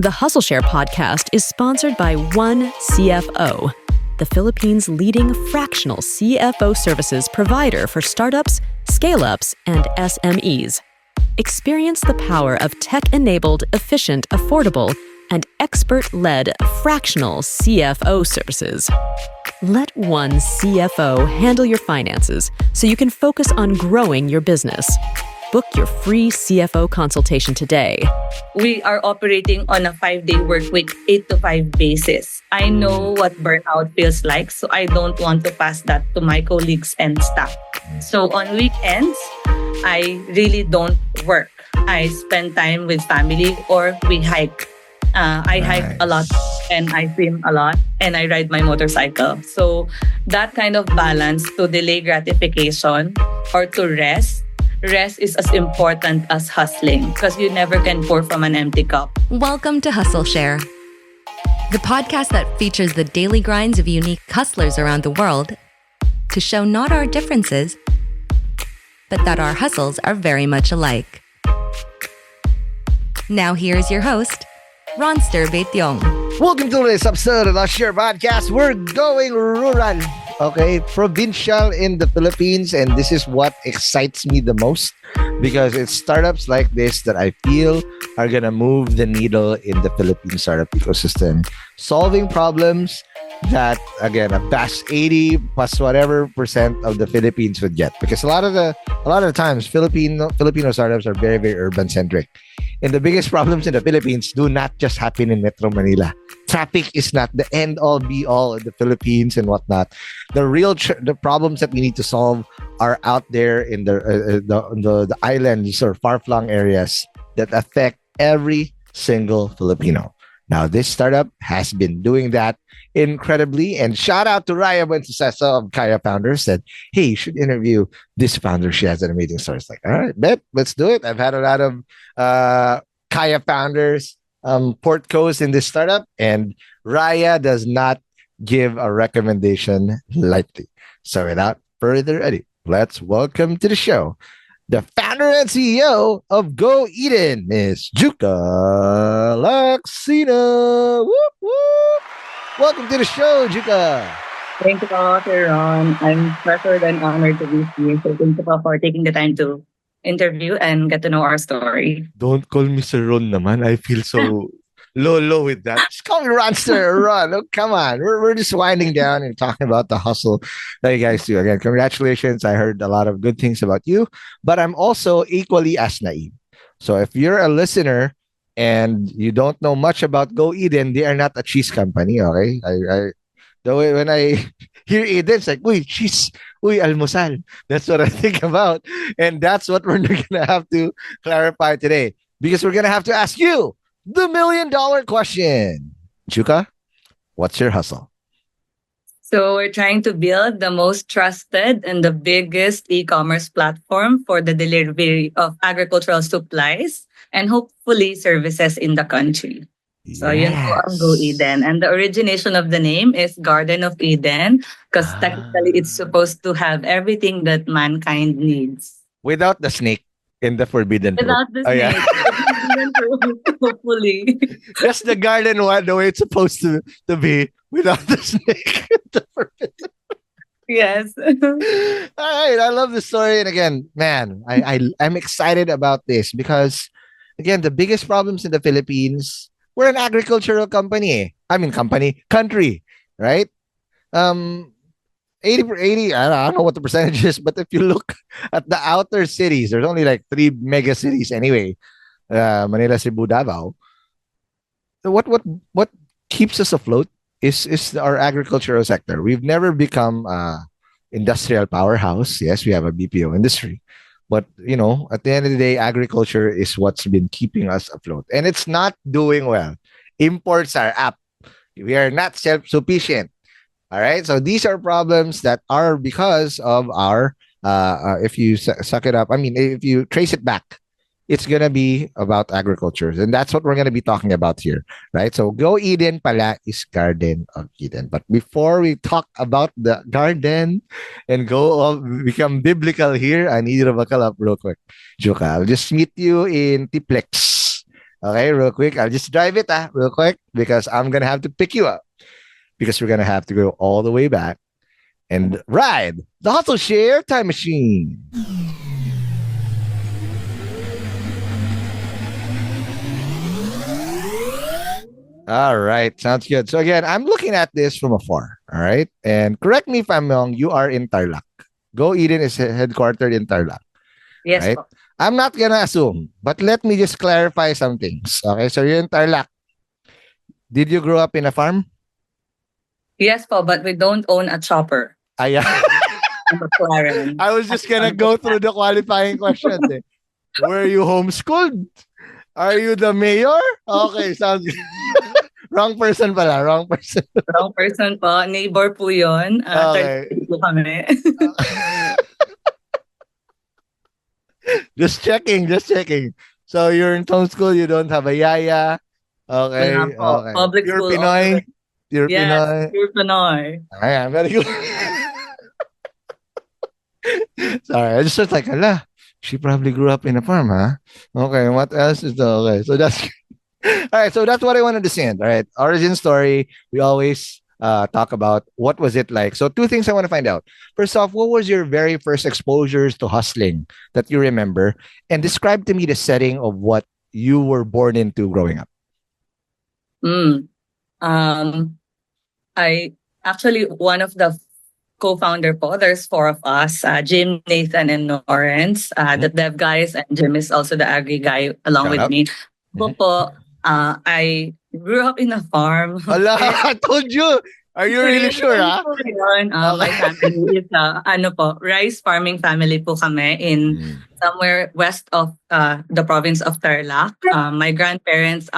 The Hustleshare podcast is sponsored by OneCFO, the Philippines' leading fractional CFO services provider for startups, scale-ups, and SMEs. Experience the power of tech-enabled, efficient, affordable, and expert-led fractional CFO services. Let OneCFO handle your finances so you can focus on growing your business. Book your free CFO consultation today. We are operating on a 5-day work week, 8 to 5 basis. I know what burnout feels like, so I don't want to pass that to my colleagues and staff. So on weekends, I really don't work. I spend time with family or we hike. I hike a lot and I swim a lot and I ride my motorcycle. So that kind of balance to delay gratification or to rest is as important as hustling because you never can pour from an empty cup. Welcome to Hustleshare, the podcast that features the daily grinds of unique hustlers around the world to show not our differences, but that our hustles are very much alike. Now here's your host, Ronster Betyong. Welcome to this episode of the Share Podcast. We're going rural, okay, provincial in the Philippines, and this is what excites me the most because it's startups like this that I feel are gonna move the needle in the Philippine startup ecosystem, solving problems that again a past 80 plus whatever percent of the Philippines would get, because a lot of the times Filipino startups are very, very urban centric. And the biggest problems in the Philippines do not just happen in Metro Manila. Traffic is not the end all be all in the Philippines and whatnot. The real the problems that we need to solve are out there in the islands or far-flung areas that affect every single Filipino. Now, this startup has been doing that incredibly. And shout out to Raya Buensuceso of Kaya Founders, said, hey, you should interview this founder. She has an amazing story. It's like, all right, bet, let's do it. I've had a lot of Kaya Founders portcos in this startup, and Raya does not give a recommendation lightly. So without further ado, let's welcome to the show the founder and CEO of GoEden, Miss Juca Lacsina. Whoop, whoop. Welcome to the show, Juca. Thank you, Sir Ron. I'm pressured and honored to be here. So thank you for taking the time to interview and get to know our story. Don't call me Sir Ron naman. I feel so low with that. Just call me Ronster. Ron. Oh, come on. We're just winding down and talking about the hustle that you guys do. Again, congratulations. I heard a lot of good things about you, but I'm also equally as naive. So if you're a listener and you don't know much about GoEden, they are not a cheese company, okay? The way when I hear Eden, it's like, uy, cheese, uy, almusal. That's what I think about. And that's what we're going to have to clarify today, because we're going to have to ask you the $1 million question. Juca, what's your hustle? So we're trying to build the most trusted and the biggest e-commerce platform for the delivery of agricultural supplies and hopefully services in the country. So yun po ang GoEden. And the origination of the name is Garden of Eden because technically it's supposed to have everything that mankind needs. Without the snake in the forbidden fruit. Without the snake. Forbidden fruit, hopefully. That's the garden one, the way it's supposed to be, without the snake. Yes. All right. I love the story. And again, man, I'm excited about this because, again, the biggest problems in the Philippines, we're an agricultural country, right? 80, I don't know what the percentage is, but if you look at the outer cities, there's only like 3 mega cities anyway. Manila, Cebu, Davao. What keeps us afloat is our agricultural sector. We've never become industrial powerhouse. Yes, we have a BPO industry. But, at the end of the day, agriculture is what's been keeping us afloat. And it's not doing well. Imports are up. We are not self-sufficient. All right. So these are problems that are because of our, if you suck it up, if you trace it back, it's going to be about agriculture. And that's what we're going to be talking about here, right? So GoEden pala is Garden of Eden. But before we talk about the garden and become biblical here, I need you to buckle up real quick. Juca, I'll just meet you in Tiplex. Okay, real quick. I'll just drive it real quick because I'm going to have to pick you up because we're going to have to go all the way back and ride the Hustleshare time machine. All right, sounds good. So again, I'm looking at this from afar. All right, and correct me if I'm wrong. You are in Tarlac. GoEden is headquartered in Tarlac, Yes right? po. I'm not gonna assume, but let me just clarify some things. Okay, so you're in Tarlac. Did you grow up in a farm? Yes po, but we don't own a chopper. Ayan. I'm a McLaren. I was just gonna go through the qualifying questions. Were you homeschooled? Are you the mayor? Okay, sounds good. Wrong person pala. Wrong person. Wrong person po. Neighbor po yun. Okay. Third po kami. Just checking. Just checking. So you're in homeschool. You don't have a yaya. Okay. Wala po. Okay. Public You're school. Pinoy. You're Yes, Pinoy. pure Pinoy. Ayan, very good. Sorry, I just was like, ala, she probably grew up in a farm, huh? Okay, what else is the okay? So that's all right. So that's what I want to understand. All right, origin story. We always talk about what was it like. So two things I want to find out. First off, what was your very first exposures to hustling that you remember, and describe to me the setting of what you were born into growing up. Mm. I actually one of the co-founder po. There's four of us: Jim, Nathan, and Lawrence. The dev guys, and Jim is also the agri guy along Shout with out. me. Po, I grew up in a farm. Ala, I told you. Are you really sure, ah? My family is rice farming family po kami in somewhere west of the province of Tarlac. My grandparents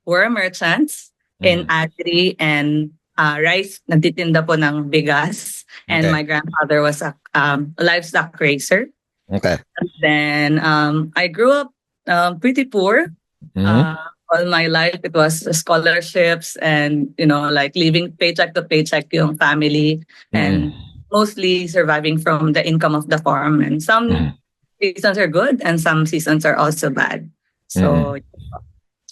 were merchants in agri and rice. Nagtitinda po ng bigas. And Okay. my grandfather was a livestock raiser. Okay. And then I grew up pretty poor. All my life, it was scholarships and, like living paycheck to paycheck yung family and mostly surviving from the income of the farm. And some seasons are good and some seasons are also bad. So,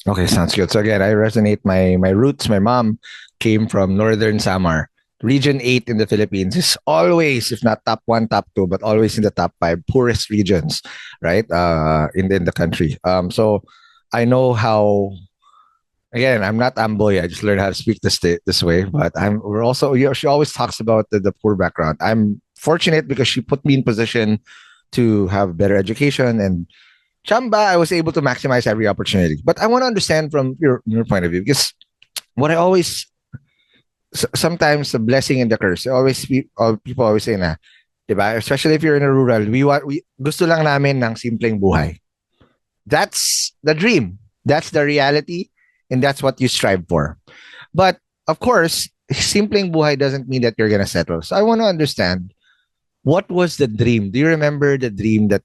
Okay, sounds good. So again, I resonate my roots. My mom came from Northern Samar. Region 8 in the Philippines is always, if not top 1, top 2, but always in the top 5 poorest regions, right? In the country. So I know how. Again, I'm not Amboy. I just learned how to speak this way. But we're also. She always talks about the poor background. I'm fortunate because she put me in position to have better education and Chamba. I was able to maximize every opportunity. But I want to understand from your point of view because what I always sometimes the blessing and the curse. People always say na, diba? Especially if you're in a rural, we gusto lang namin ng simpleng buhay. That's the dream. That's the reality. And that's what you strive for. But of course, simpleng buhay doesn't mean that you're going to settle. So I want to understand, what was the dream? Do you remember the dream that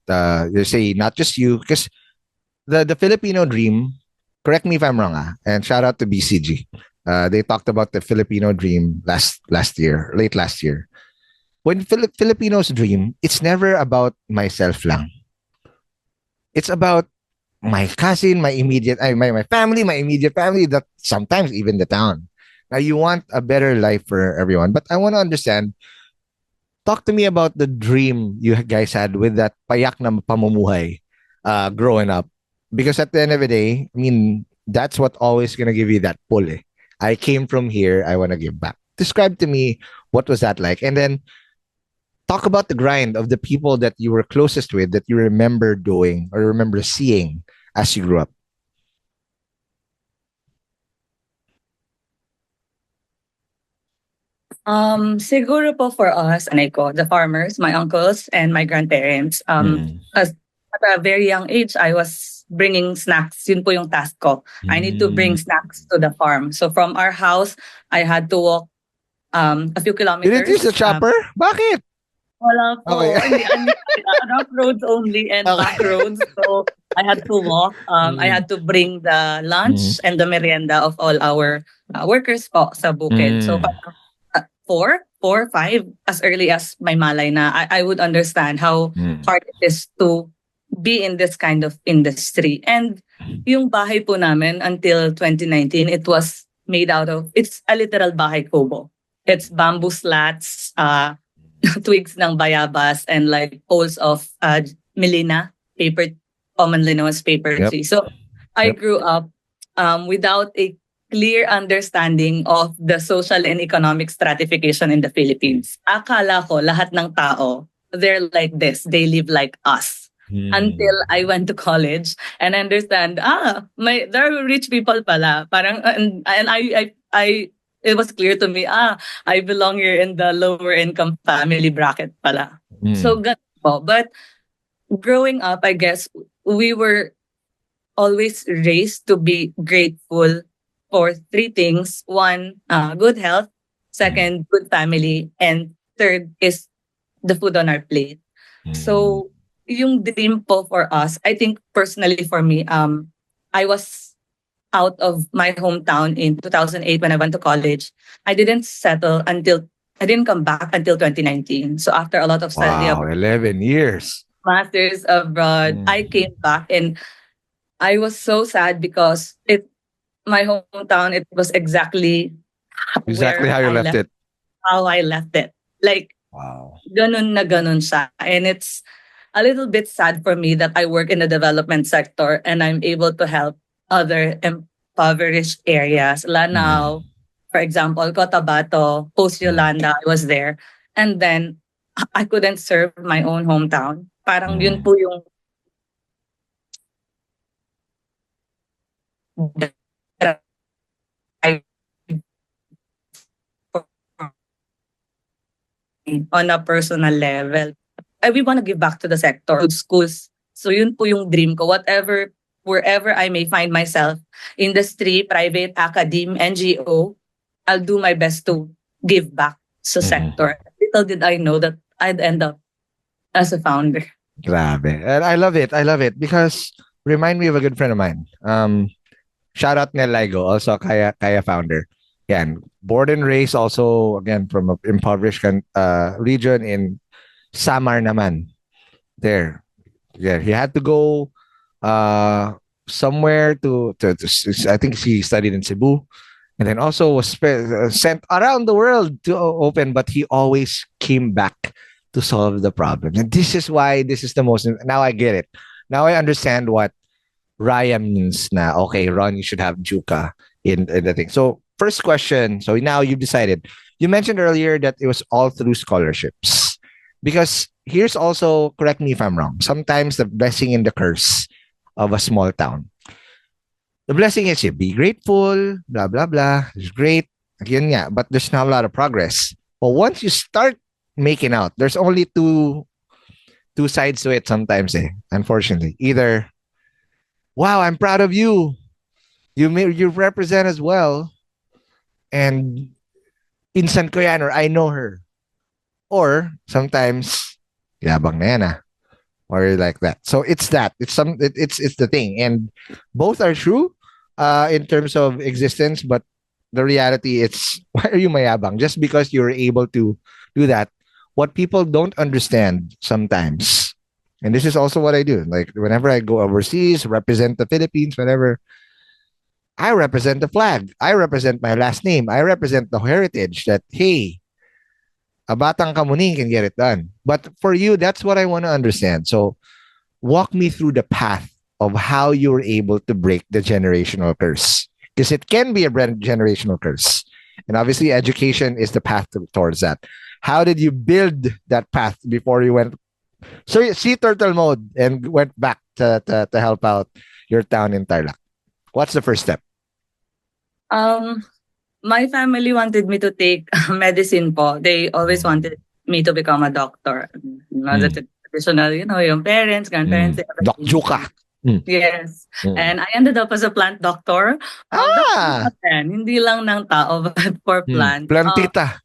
you say, not just you, because the Filipino dream, correct me if I'm wrong, and shout out to BCG. They talked about the Filipino dream last year, late last year. When Filipinos dream, it's never about myself lang. It's about my cousin, my family, my immediate family, that sometimes even the town. Now you want a better life for everyone. But I want to understand, talk to me about the dream you guys had with that payak na pamumuhay growing up. Because at the end of the day, I mean, that's what always going to give you that pull. I came from here, I want to give back. Describe to me, what was that like? And then talk about the grind of the people that you were closest with, that you remember doing or remember seeing as you grew up. Siguro po for us, the farmers, my uncles and my grandparents, as at a very young age, I was bringing snacks. Yun po yung task ko. I need to bring snacks to the farm. So from our house, I had to walk a few kilometers. You didn't use the chopper? Bakit? Wala po. Okay. Rough roads only and back roads. So I had to walk. I had to bring the lunch and the merienda of all our workers po sa bukid. So 4, 5, as early as my malay na, I would understand how hard it is to be in this kind of industry. And yung bahay po namin until 2019, it was made out of, it's a literal bahay kubo. It's bamboo slats, twigs ng bayabas, and like poles of melina, paper, commonly known as paper Yep. tree. So I Yep. grew up without a clear understanding of the social and economic stratification in the Philippines. Akala ko lahat ng tao, they're like this, they live like us. Until I went to college and understand, there are rich people pala. Parang, and I, it was clear to me, I belong here in the lower income family bracket pala. So, ganun po. But growing up, I guess, we were always raised to be grateful for three things. One, good health. Second, good family. And third is the food on our plate. So, yung dream po for us, I think personally for me, I was out of my hometown in 2008 when I went to college. I didn't come back until 2019. So after a lot of study Wow, abroad, 11 years. masters abroad, I came back and I was so sad because my hometown, it was exactly Exactly how you left it. how I left it. Like, Wow. ganun na ganun siya. And it's a little bit sad for me that I work in the development sector and I'm able to help other impoverished areas. Lanao, for example, Cotabato, Post Yolanda, I was there. And then I couldn't serve my own hometown. Parang yun po yung on a personal level. We want to give back to the sector, to schools. So yun po yung dream ko. Wherever I may find myself, industry, private, academe, NGO, I'll do my best to give back sa sector. Little did I know that I'd end up as a founder. Grabe. And I love it because remind me of a good friend of mine. Shout out Nel Ligo, also Kaya founder. Yan, born and raised also again from an impoverished region in Samar naman. There. Yeah, he had to go somewhere to I think he studied in Cebu and then also was sent around the world to open, but he always came back to solve the problem. And this is why this is the most, now I get it. Now I understand what Raya means na, okay, Ron, you should have Juca in the thing. So first question, so now you've decided. You mentioned earlier that it was all through scholarships. Because here's also, correct me if I'm wrong, sometimes the blessing and the curse of a small town. The blessing is you be grateful, blah, blah, blah. It's great. Again, yeah, but there's not a lot of progress. But once you start making out, there's only two sides to it sometimes, unfortunately. Either, wow, I'm proud of you. You represent as well. And insan ko yan, or I know her. Or sometimes, yabang na yan, or like that. So it's that. It's the thing. And both are true in terms of existence, but the reality, it's why are you mayabang? Just because you're able to do that. What people don't understand sometimes, and this is also what I do, like whenever I go overseas, represent the Philippines, whatever, I represent the flag. I represent my last name. I represent the heritage that, hey, a batang kamuning can get it done. But for you, that's what I want to understand. So walk me through the path of how you were able to break the generational curse. Because it can be a generational curse. And obviously, education is the path towards that. How did you build that path before you went sea turtle mode and went back to help out your town in Tarlac? What's the first step? My family wanted me to take medicine po. They always wanted me to become a doctor. The traditional, yung parents, grandparents. Doc Juca. Yes. And I ended up as a plant doctor. Hindi lang ng tao, but for plant. Plantita.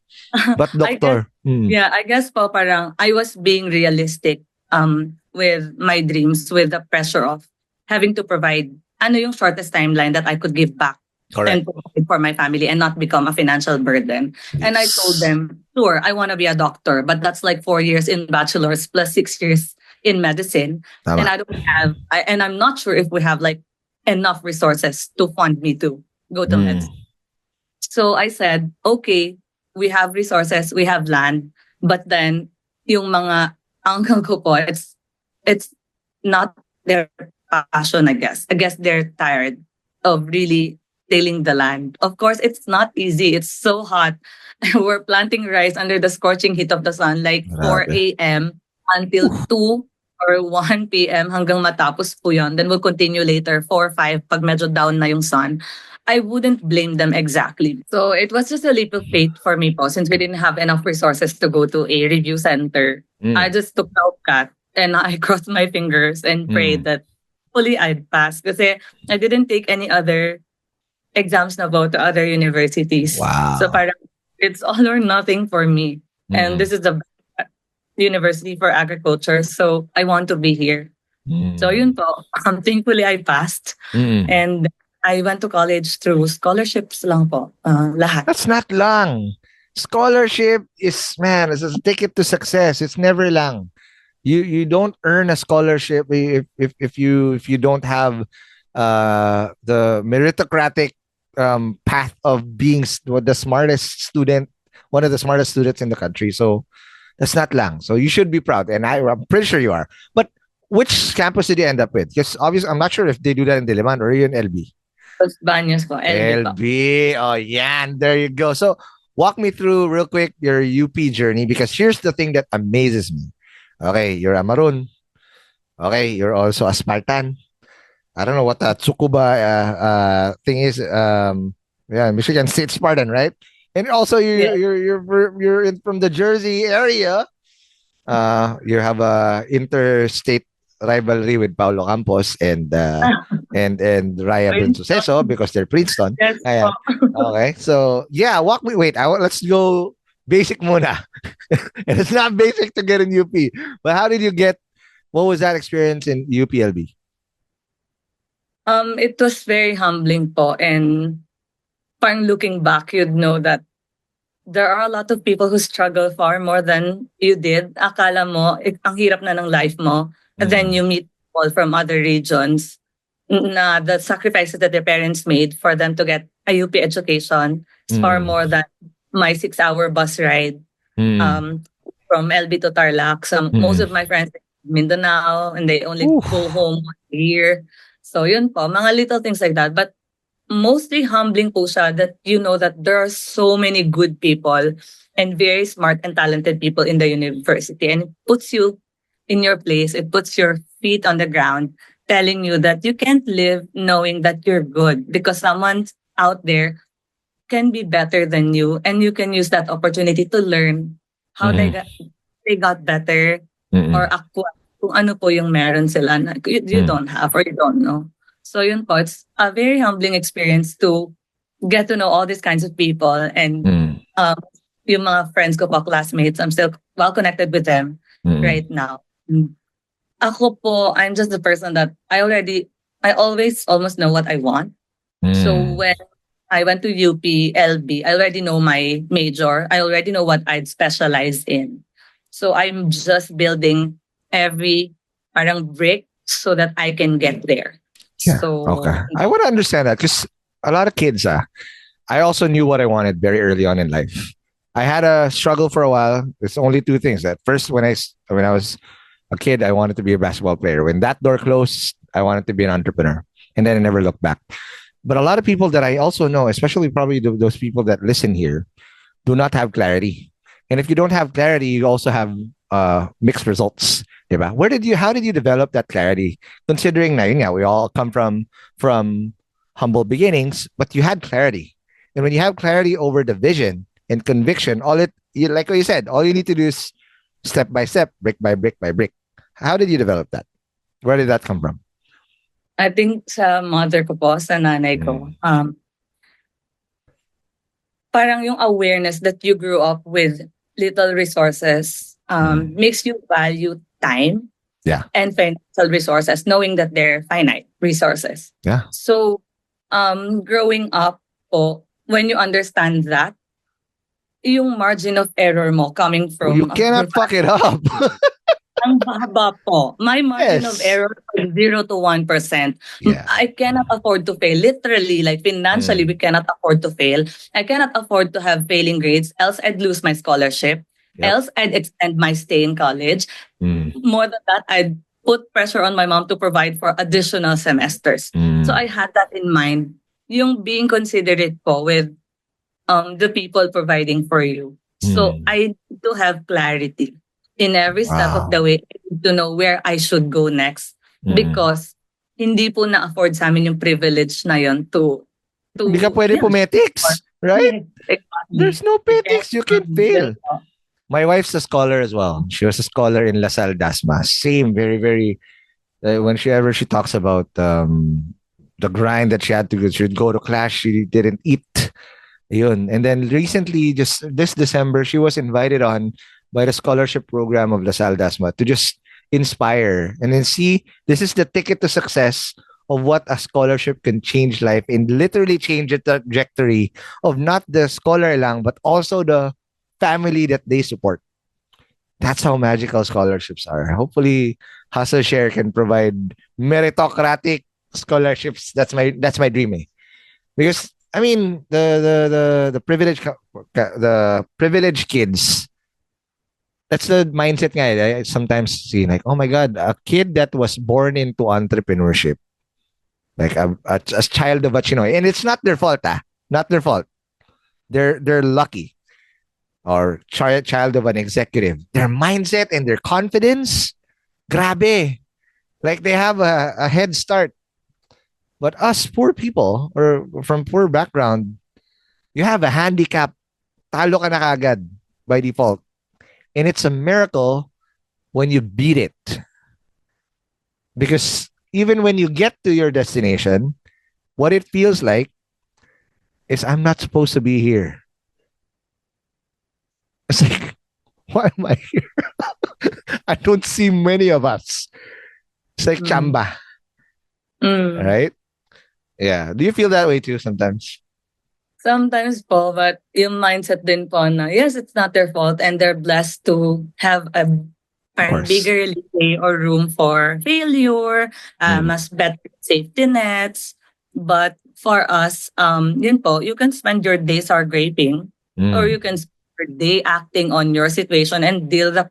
But doctor. I guess po parang I was being realistic with my dreams, with the pressure of having to provide yung shortest timeline that I could give back. Correct. And provide for my family and not become a financial burden. Yes. And I told them, sure, I want to be a doctor, but that's like 4 years in bachelor's plus 6 years in medicine. Tama. And I don't have, and I'm not sure if we have like enough resources to fund me to go to med. Mm. So I said, okay, we have resources, we have land, but then yung mga uncle ko po, it's not their passion, I guess. I guess they're tired of really tilling the land. Of course, it's not easy. It's so hot. We're planting rice under the scorching heat of the sun, like 4 Grabe. a.m. until 2 or 1 p.m. hanggang matapos po yun. Then we'll continue later, 4 or 5, pag medyo down na yung sun. I wouldn't blame them exactly. So it was just a leap of faith for me po, since we didn't have enough resources to go to a review center. I Mm. just took the cut and I crossed my fingers and prayed Mm. that hopefully I'd pass. Kasi I didn't take any other exams na po to other universities. So Wow. parang it's all or nothing for me. And Mm. this is the university for agriculture. So I want to be here. Mm. So yun po. Thankfully I passed. Mm. And I went to college through scholarships lang po. Lahat. That's not lang. Scholarship is, man, it's a ticket to success. It's never lang. You don't earn a scholarship if you don't have the meritocratic path of being the smartest student, one of the smartest students in the country. So that's not lang. So you should be proud, and I'm pretty sure you are. But which campus did you end up with? Because obviously, I'm not sure if they do that in Diliman or in LB. Los Baños po. LB po. LB. Oh, yeah. There you go. So walk me through real quick your UP journey, because here's the thing that amazes me. Okay, you're a Maroon. Okay, you're also a Spartan. I don't know what the Tsukuba thing is. Yeah, Michigan State Spartan, right? And also Yes. you're in from the Jersey area. You have a interstate rivalry with Paulo Campos and Raya Bensuceso because they're Princeton. Yes Ayan. po. Okay, so yeah, walk me. Wait, let's go basic muna. And it's not basic to get in UP, but how did you get? What was that experience in UPLB? It was very humbling po, and parang looking back, you'd know that there are a lot of people who struggle far more than you did. Akala mo, ang hirap na ng life mo. And then you meet people from other regions na the sacrifices that their parents made for them to get a UP education is far more than my 6-hour bus ride from LB to Tarlac. So most of my friends are in Mindanao, and they only go home once a year. So yun po, mga little things like that. But mostly humbling po siya that you know that there are so many good people and very smart and talented people in the university. And it puts you in your place. It puts your feet on the ground, telling you that you can't live knowing that you're good, because someone out there can be better than you, and you can use that opportunity to learn how they got better or kung ano po yung meron sila na you don't have or you don't know. So yun po, it's a very humbling experience to get to know all these kinds of people, and yung mga friends ko po, classmates, I'm still well connected with them right now. Ako po, I'm just the person that I always almost know what I want. So when I went to UPLB, I already know my major. I already know what I'd specialize in. So I'm just building every parang brick so that I can get there. Yeah. So Okay. I want to understand that, because a lot of kids, I also knew what I wanted very early on in life. I had a struggle for a while. It's only two things. At first, when I was a kid, I wanted to be a basketball player. When that door closed, I wanted to be an entrepreneur. And then I never looked back. But a lot of people that I also know, especially probably those people that listen here, do not have clarity. And if you don't have clarity, you also have mixed results. Diba? How did you develop that clarity? Considering na yun nga, we all come from humble beginnings, but you had clarity. And when you have clarity over the vision and conviction, like what you said, all you need to do is step by step, brick by brick by brick. How did you develop that? Where did that come from? I think sa mother ko po, sa nanay ko, parang yung awareness that you grew up with little resources makes you value time and financial resources, knowing that they're finite resources. Yeah. So growing up po, when you understand that, yung margin of error mo coming from You cannot fuck it up. Ang haba po. My margin of Yes. error is 0 to 1%. Yeah. I cannot afford to fail. Literally, like financially, we cannot afford to fail. I cannot afford to have failing grades, else I'd lose my scholarship. Yep. Else I'd extend my stay in college. Mm. More than that, I'd put pressure on my mom to provide for additional semesters. So I had that in mind. Yung being considerate po with the people providing for you. So Mm. I need to have clarity in every step of the Wow. way. I need to know where I should go next Mm. because hindi po na-afford sa amin yung privilege na yon Hindi ka pwede yeah, pumetics, right? yes, exactly. There's no petics. You can fail. Yun po. My wife's a scholar as well. She was a scholar in LaSalle Dasma. Same, very, very. When she talks about the grind that she had to go, she'd go to class. She didn't eat. Yun. And then recently, just this December, she was invited on by the scholarship program of LaSalle Dasma to just inspire and then see this is the ticket to success of what a scholarship can change life and literally change the trajectory of not the scholar lang, but also the family that they support. That's how magical scholarships are. Hopefully, Hustleshare can provide meritocratic scholarships. That's my dream. Because I mean the privileged kids. That's the mindset nga. I sometimes see like, oh my God, a kid that was born into entrepreneurship, like a child of a Chinoy, and it's not their fault. Not their fault. They're lucky. Or child of an executive. Their mindset and their confidence, grabe. Like they have a head start. But us poor people or from poor background, you have a handicap. Talo ka na kagad by default. And it's a miracle when you beat it. Because even when you get to your destination, what it feels like is I'm not supposed to be here. It's like, why am I here? I don't see many of us. It's like chamba, right? Yeah. Do you feel that way too sometimes? Sometimes po, but yung mindset din po na, yes, it's not their fault and they're blessed to have a parang bigger leeway or room for failure, mas better safety nets. But for us, yun po, you can spend your days griping or you can spend your day acting on your situation and deal with,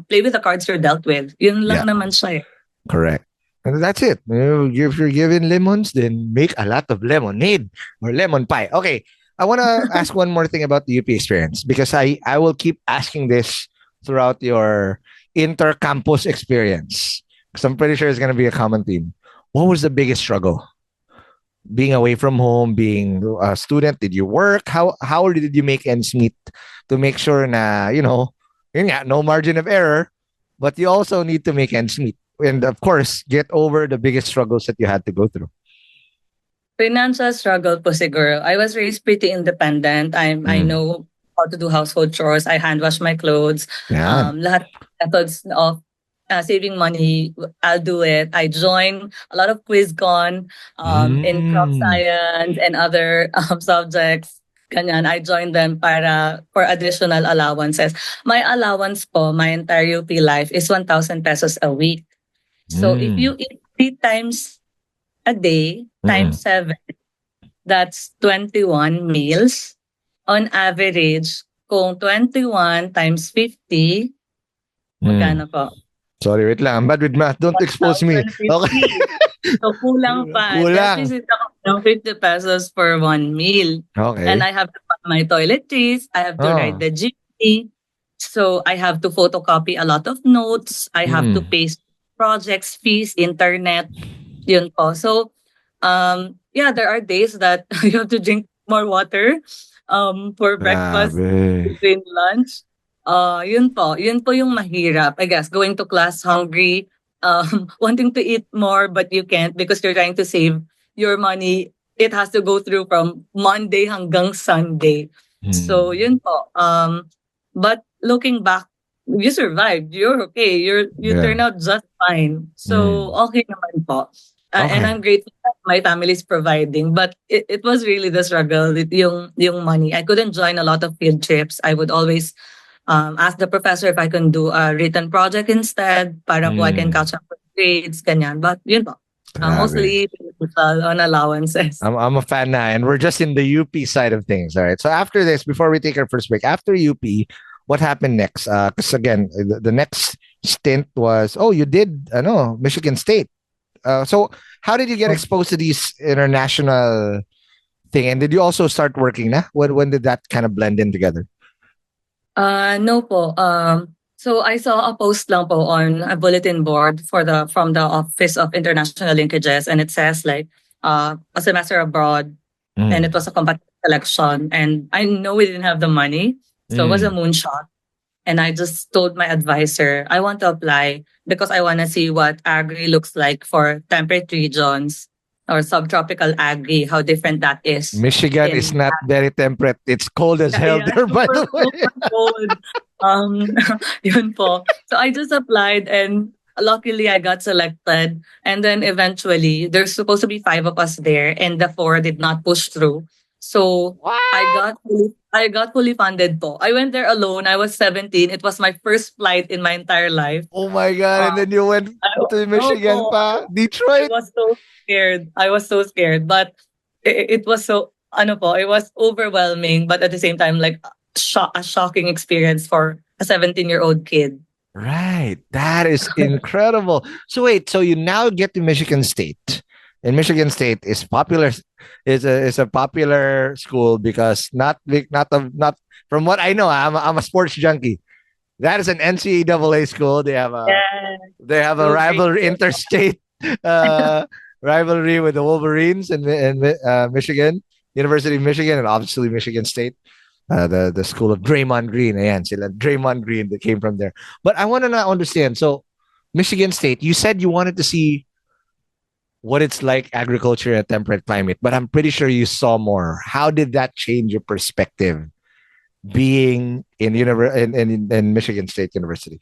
play with the cards you're dealt with. Yun lang naman siya. Correct. And that's it. If you're given lemons, then make a lot of lemonade or lemon pie. Okay. I want to ask one more thing about the UP experience because I will keep asking this throughout your inter-campus experience. Because I'm pretty sure it's going to be a common theme. What was the biggest struggle? Being away from home, being a student, did you work? How did you make ends meet to make sure na, yun nga, no margin of error, but you also need to make ends meet. And of course, get over the biggest struggles that you had to go through. Financial struggle po siguro. I was raised pretty independent. I know how to do household chores. I hand wash my clothes. Lahat methods of saving money, I'll do it. I join a lot of QuizCon in crop science and other subjects. Ganyan, I joined them for additional allowances. My allowance po, my entire UP life is 1,000 pesos a week. So if you eat 3 times a day, times 7, that's 21 meals. On average, kung 21 times 50, magkano po? Sorry, wait lang. I'm bad with math. Don't expose me. Okay. So kulang pa. Kulang. Deficit ako ng 50 pesos for one meal. Okay. And I have to buy my toiletries. I have to ride the jeepney. So I have to photocopy a lot of notes. I have to pay projects, fees, internet. Yun po. So, there are days that you have to drink more water for breakfast, between lunch. Yun po yung mahirap. I guess going to class hungry, wanting to eat more but you can't because you're trying to save your money. It has to go through from Monday hanggang Sunday. So yun po. But looking back, you survived. You're okay. You turn out just fine. So okay naman po. And I'm grateful that my family's providing. But it was really the struggle, yung money. I couldn't join a lot of field trips. I would always asked the professor if I can do a written project instead para po I can Mm. catch up with grades, ganyan. But yun po, Grabe. mostly total on allowances. I'm a fan now, and we're just in the UP side of things. All right. So after this, before we take our first break, after UP, what happened next? Because again, the next stint was, oh, you did, no, Michigan State. So how did you get exposed to these international thing? And did you also start working na? When did that kind of blend in together? No po. So I saw a post lang po on a bulletin board from the Office of International Linkages, and it says like a semester abroad, and it was a competitive selection, and I know we didn't have the money, so it was a moonshot. And I just told my advisor I want to apply because I want to see what agri looks like for temperate regions or subtropical agri, how different that is. Michigan is not very temperate. It's cold as hell there, by the way. Super cold. Yun po. So I just applied and luckily I got selected. And then eventually there's supposed to be 5 of us there and the 4 did not push through. So I got fully funded po. I went there alone. I was 17. It was my first flight in my entire life. Oh my God. And then you went to Michigan pa? I Detroit? was so scared. I was so scared. But it was so, it was overwhelming. But at the same time, like, a shocking experience for a 17-year-old kid. Right. That is incredible. So wait, so you now get to Michigan State. And Michigan State is popular, is a popular school because not from what I know, I'm a sports junkie. That is an NCAA school. They have a rivalry, interstate rivalry with the Wolverines in Michigan, University of Michigan, and obviously Michigan State. The school of Draymond Green. Ayan, sila Draymond Green that came from there. But I want to now understand. So, Michigan State, you said you wanted to see what it's like agriculture in a temperate climate, but I'm pretty sure you saw more. How did that change your perspective being in Michigan State University?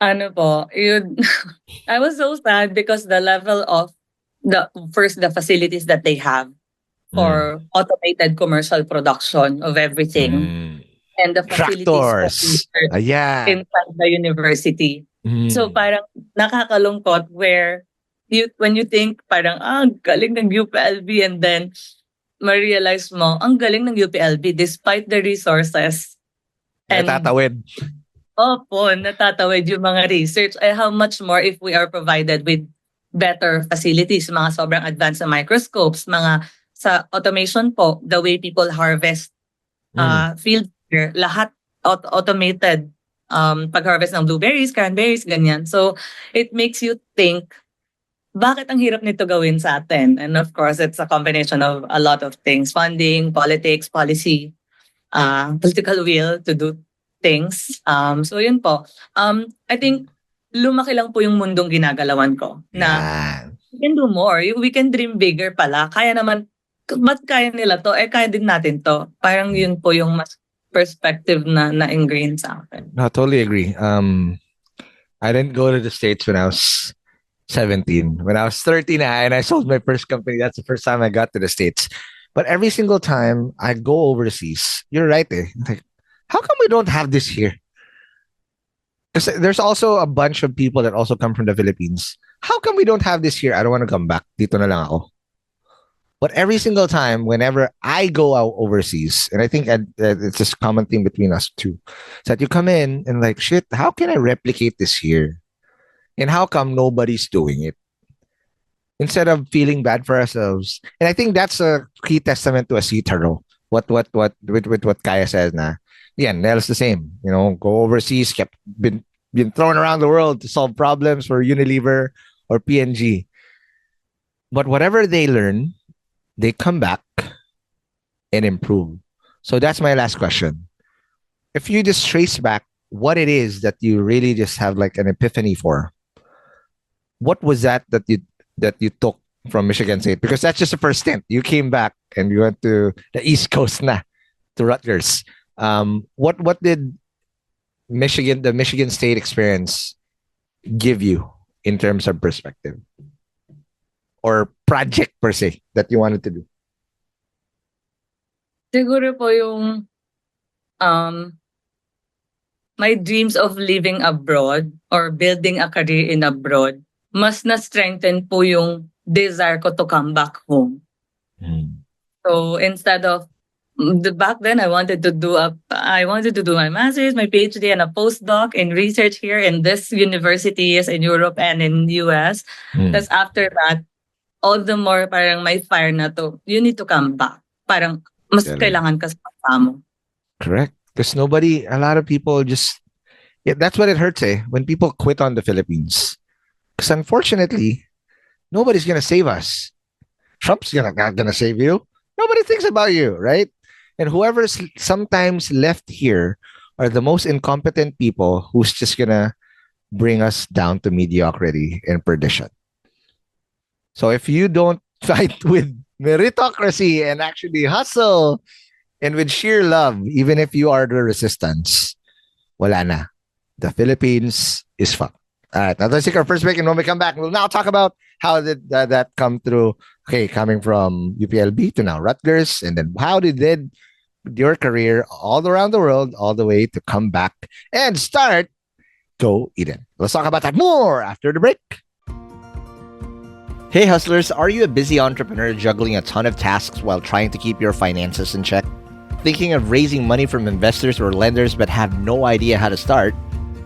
Ano po, yun, I was so sad because the level of the facilities that they have for automated commercial production of everything and the facilities tractors inside the university. So parang nakakalungkot where when you think parang galing ng UPLB and then ma-realize mo ang galing ng UPLB despite the resources. Natatawid. Opo, natatawid yung mga research. How much more if we are provided with better facilities, mga sobrang advanced na microscopes, mga sa automation po, the way people harvest field here, lahat automated. Pag-harvest ng blueberries, cranberries, ganyan. So, it makes you think, bakit ang hirap nito gawin sa atin? And of course, it's a combination of a lot of things. Funding, politics, policy, political will to do things. So, yun po. I think, lumaki lang po yung mundong ginagalawan ko. Na, we can do more. We can dream bigger pala. Kaya naman, ba't kaya nila to? Kaya din natin to. Parang yun po yung mas perspective na ingrained sa akin. No, totally agree. I didn't go to the States when I was 17. When I was 13 and I sold my first company, that's the first time I got to the States. But every single time I go overseas, you're right eh. Like, how come we don't have this here? Because there's also a bunch of people that also come from the Philippines. How come we don't have this here? I don't want to come back. Dito na lang ako. But every single time, whenever I go out overseas, and I think it's this common thing between us too, is that you come in and like, shit, how can I replicate this here? And how come nobody's doing it? Instead of feeling bad for ourselves. And I think that's a key testament to a sea turtle. What Kaya says na. Yeah, Nell's the same. You know, go overseas, been thrown around the world to solve problems for Unilever or P&G. But whatever they learn, they come back and improve. So that's my last question. If you just trace back what it is that you really just have like an epiphany for, what was that you took from Michigan State? Because that's just the first stint. You came back and you went to the East Coast to Rutgers. What did the Michigan State experience give you in terms of perspective or project per se that you wanted to do? Siguro po yung my dreams of living abroad or building a career in abroad, mas na-strengthen po yung desire ko to come back home. So instead of back then, I wanted to do my master's, my PhD, and a postdoc in research here in this universities in Europe and in US. That's after that, all the more parang may fire na to. You need to come back. Parang mas kailangan ka sa bansa mo. Correct. Because a lot of people just, that's what it hurts, when people quit on the Philippines. Because unfortunately, nobody's going to save us. Trump's not going to save you. Nobody thinks about you, right? And whoever's sometimes left here are the most incompetent people who's just going to bring us down to mediocrity and perdition. So if you don't fight with meritocracy and actually hustle and with sheer love, even if you are the resistance, wala na. The Philippines is fucked. All right, now let's take our first break, and when we come back, we'll now talk about how did that come through. Okay, coming from UPLB to now Rutgers, and then how did your career all around the world, all the way to come back and start GoEden. Let's talk about that more after the break. Hey hustlers, are you a busy entrepreneur juggling a ton of tasks while trying to keep your finances in check? Thinking of raising money from investors or lenders but have no idea how to start?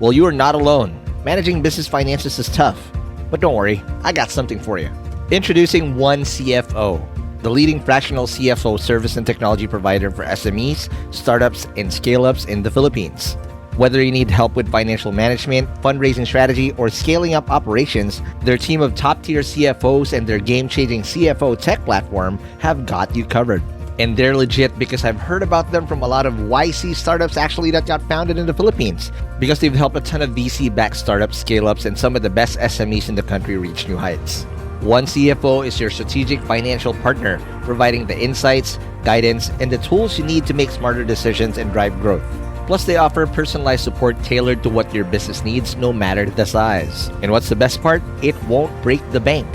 Well, you are not alone. Managing business finances is tough, but don't worry, I got something for you. Introducing OneCFO, the leading fractional CFO service and technology provider for SMEs, startups, and scale-ups in the Philippines. Whether you need help with financial management, fundraising strategy, or scaling up operations, their team of top-tier CFOs and their game-changing CFO tech platform have got you covered. And they're legit because I've heard about them from a lot of YC startups actually that got founded in the Philippines, because they've helped a ton of VC-backed startups, scale-ups, and some of the best SMEs in the country reach new heights. OneCFO is your strategic financial partner, providing the insights, guidance, and the tools you need to make smarter decisions and drive growth. Plus, they offer personalized support tailored to what your business needs, no matter the size. And what's the best part? It won't break the bank.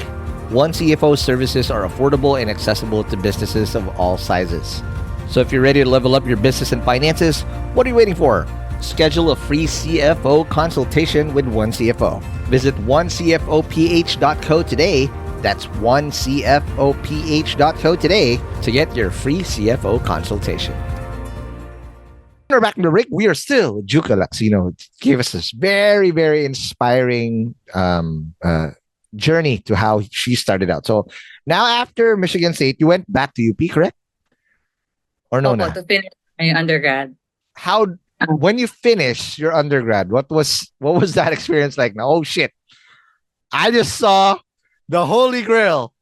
OneCFO services are affordable and accessible to businesses of all sizes. So if you're ready to level up your business and finances, what are you waiting for? Schedule a free CFO consultation with OneCFO. Visit onecfoph.co today. That's onecfoph.co today to get your free CFO consultation. We're back in the break. We are still with Juca Lacsina, who gave us this very, very inspiring journey to how she started out. So now after Michigan State, you went back to UP, correct? Or no? To finish my undergrad. How when you finished your undergrad, what was that experience like? Now, oh shit, I just saw the Holy Grail.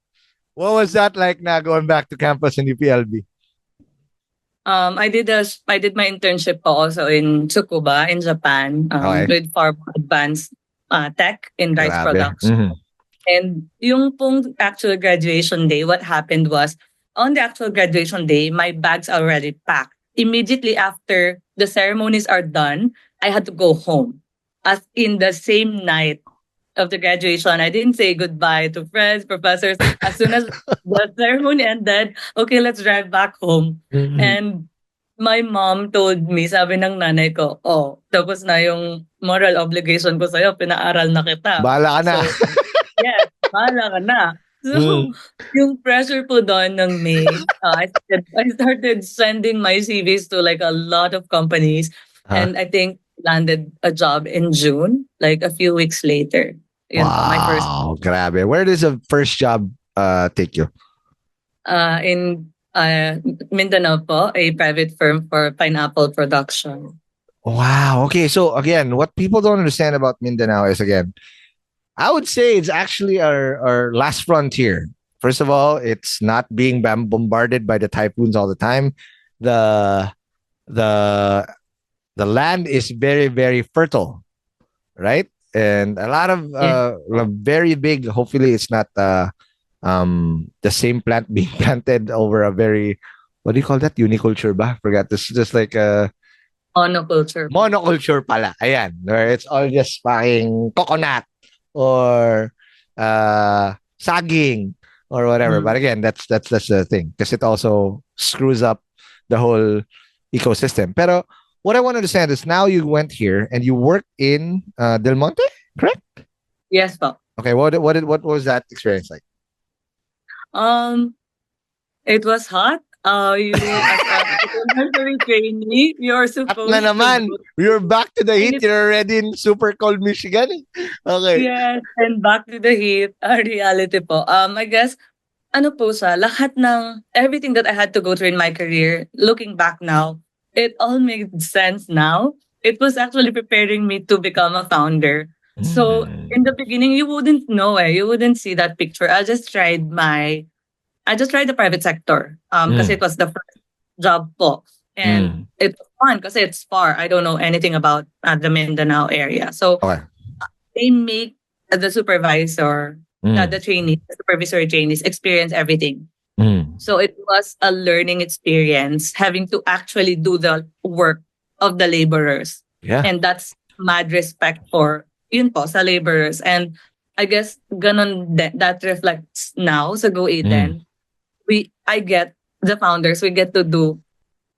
What was that like now going back to campus in UPLB? I did my internship also in Tsukuba in Japan with Farm Advanced Tech in rice production. Mm-hmm. And yung pong actual graduation day, what happened was, on the actual graduation day, my bags are already packed. Immediately after the ceremonies are done, I had to go home. As in the same night of the graduation, I didn't say goodbye to friends, professors. As soon as the ceremony ended, okay, let's drive back home. Mm-hmm. And my mom told me, sabi ng nanay ko, tapos na yung moral obligation ko sa'yo, pinaaral na kita. Bahala ka na. So, yes, bahala ka na. So, yung pressure po doon ng May, I started sending my CVs to like a lot of companies. And I think landed a job in June, like a few weeks later. Yun wow, my first. Grabe. Where does the first job take you? In Mindanao po, a private firm for pineapple production. Wow. Okay. So again, what people don't understand about Mindanao is, again, I would say it's actually our last frontier. First of all, it's not being bombarded by the typhoons all the time. The land is very, very fertile, right? And a lot of very big. Hopefully, it's not the same plant being planted over a very, what do you call that? Uniculture ba? Forgot. This is just like a monoculture. Monoculture pala. Ayan, where it's all just fucking coconut or saging or whatever. But again, that's the thing, because it also screws up the whole ecosystem. Pero what I want to understand is now you went here and you worked in Del Monte, correct? Yes po. Okay, what was that experience like? Um, it was hot. You as a supplementary trainee, you're At na supposed to naman, go. you're back to the And heat. You're already in super cold Michigan. Okay. yes, and back to the heat, reality po. I guess, ano po siya, lahat ng everything that I had to go through in my career, looking back now, it all made sense now. It was actually preparing me to become a founder. So in the beginning, you wouldn't know you wouldn't see that picture. I just tried the private sector kasi it Mm. was the first job po. And Mm. it was fun kasi it's far. I don't know anything about the Mindanao area. So Okay. they make the supervisor, the Mm. trainee, the supervisory trainees experience everything. Mm. So it was a learning experience having to actually do the work of the laborers. Yeah. And that's mad respect for yun po sa laborers. And I guess ganon that reflects now sa Mm. GoEden. I get the founders, we get to do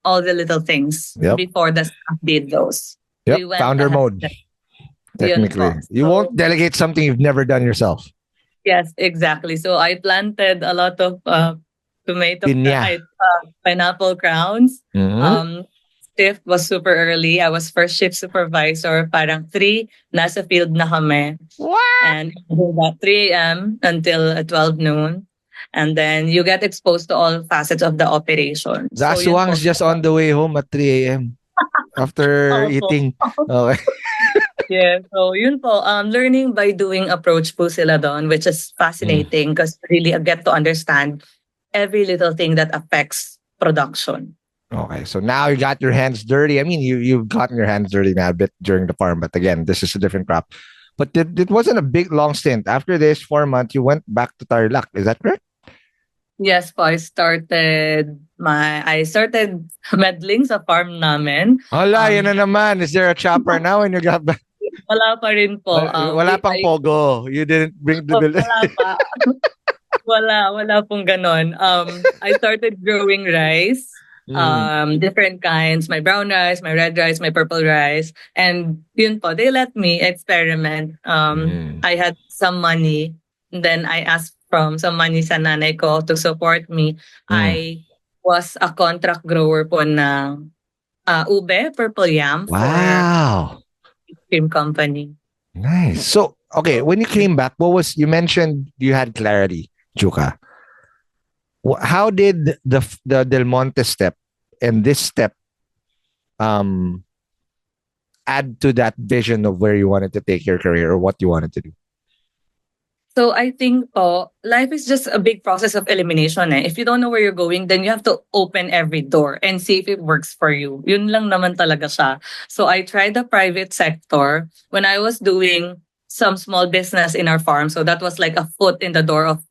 all the little things Yep. before the staff did those. Yep. We went Founder ahead. mode. Yun Technically, po. you So, won't delegate something you've never done yourself. yes, exactly. So I planted a lot of Pinya. pineapple crowns. Mhm. Shift was super early. I was first shift supervisor. Parang 3, nasa field na kami. What? And about 3 a.m. until 12 noon. And then you get exposed to all facets of the operation. The So yun po. aswang's just on the way home at 3 a.m. after Opo. eating. Okay. Yeah, so yun po, learning by doing approach po sila doon, which is fascinating because really I get to understand every little thing that affects production. Okay, so now you got your hands dirty. I mean, you've gotten your hands dirty now a bit during the farm, but again, this is a different crop. But it wasn't a big long stint. After this 4 months, you went back to Tarlac. Is that correct? Yes po, I started meddling sa farm namin. Hala, yan na naman. Is there a chopper now when you got back? Wala pa rin po. Wala pang pogo. You didn't bring the bill. Wala pa. wala pong ganon. I started growing rice. Different kinds, my brown rice, my red rice, my purple rice. And yun po, they let me experiment. I had some money. And then I asked from some money sa nanay ko to support me. I was a contract grower po ng ube, purple yam Wow. for cream company. Nice. So, okay, when you came back, you mentioned you had clarity, Juca. How did the Del Monte step and this step add to that vision of where you wanted to take your career or what you wanted to do? So I think life is just a big process of elimination. If you don't know where you're going, then you have to open every door and see if it works for you. Yun lang naman talaga siya. So I tried the private sector when I was doing some small business in our farm. So that was like a foot in the door of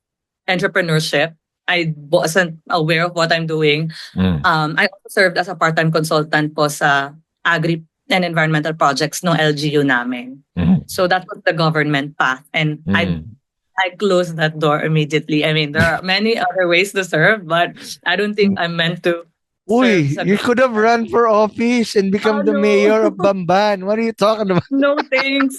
entrepreneurship. I wasn't aware of what I'm doing. I also served as a part-time consultant po sa agri and environmental projects no LGU namin. So that was the government path. And I closed that door immediately. I mean, there are many other ways to serve, but I don't think I'm meant to. Uy, you could have run for office and become the mayor of Bamban. What are you talking about? No thanks.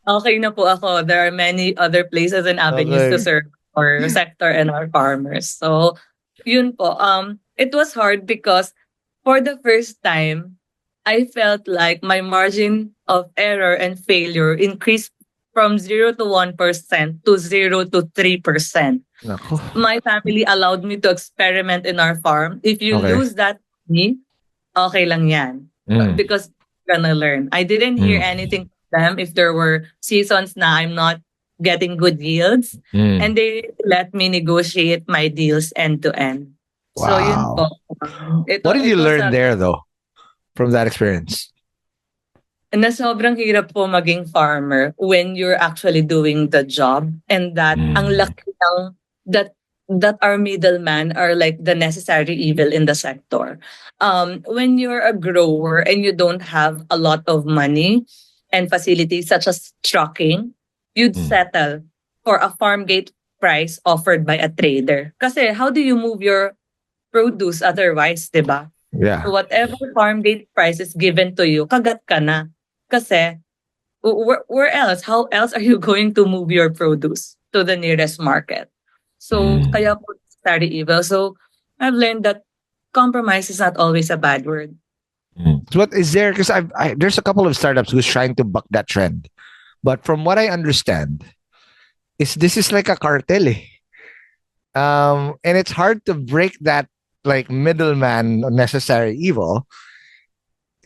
Okay na po ako. There are many other places and avenues to serve our sector and our farmers. So, yun po. It was hard because for the first time, I felt like my margin of error and failure increased from 0 to 1% to 0 to 3%. Nako. My family allowed me to experiment in our farm. If you lose that money, okay lang yan. Because you're gonna learn. I didn't hear anything from them if there were seasons na I'm not getting good yields. And they let me negotiate my deals end to end. Wow. So yun po. What did you learn there though from that experience? Na sobrang hirap po maging farmer when you're actually doing the job and that ang laki ng that our middlemen are like the necessary evil in the sector. When you're a grower and you don't have a lot of money and facilities such as trucking, you'd settle for a farm gate price offered by a trader. Kasi how do you move your produce otherwise, diba? Yeah. So whatever farm gate price is given to you, kagat ka na. Kasi where else? How else are you going to move your produce to the nearest market? So Mm. kaya po it's very evil. So I've learned that compromise is not always a bad word. So what is there? Because there's a couple of startups who's trying to buck that trend, but from what I understand, is this is like a cartel, eh? And it's hard to break that like middleman necessary evil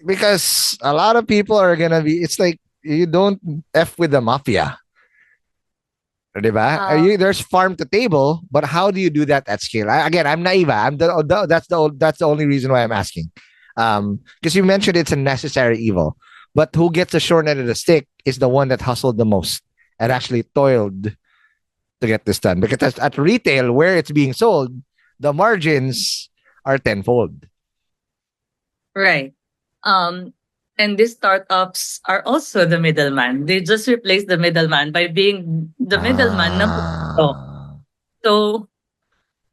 because a lot of people are gonna be. It's like you don't f with the mafia. Diba? Um, There's farm to table, but how do you do that at scale? Again, I'm naive. That's the only reason why I'm asking. Because you mentioned it's a necessary evil, but who gets the short end of the stick is the one that hustled the most and actually toiled to get this done. Because at retail, where it's being sold, the margins are tenfold. right. And these startups are also the middleman. They just replace the middleman by being the middleman ng produkto. Ah, So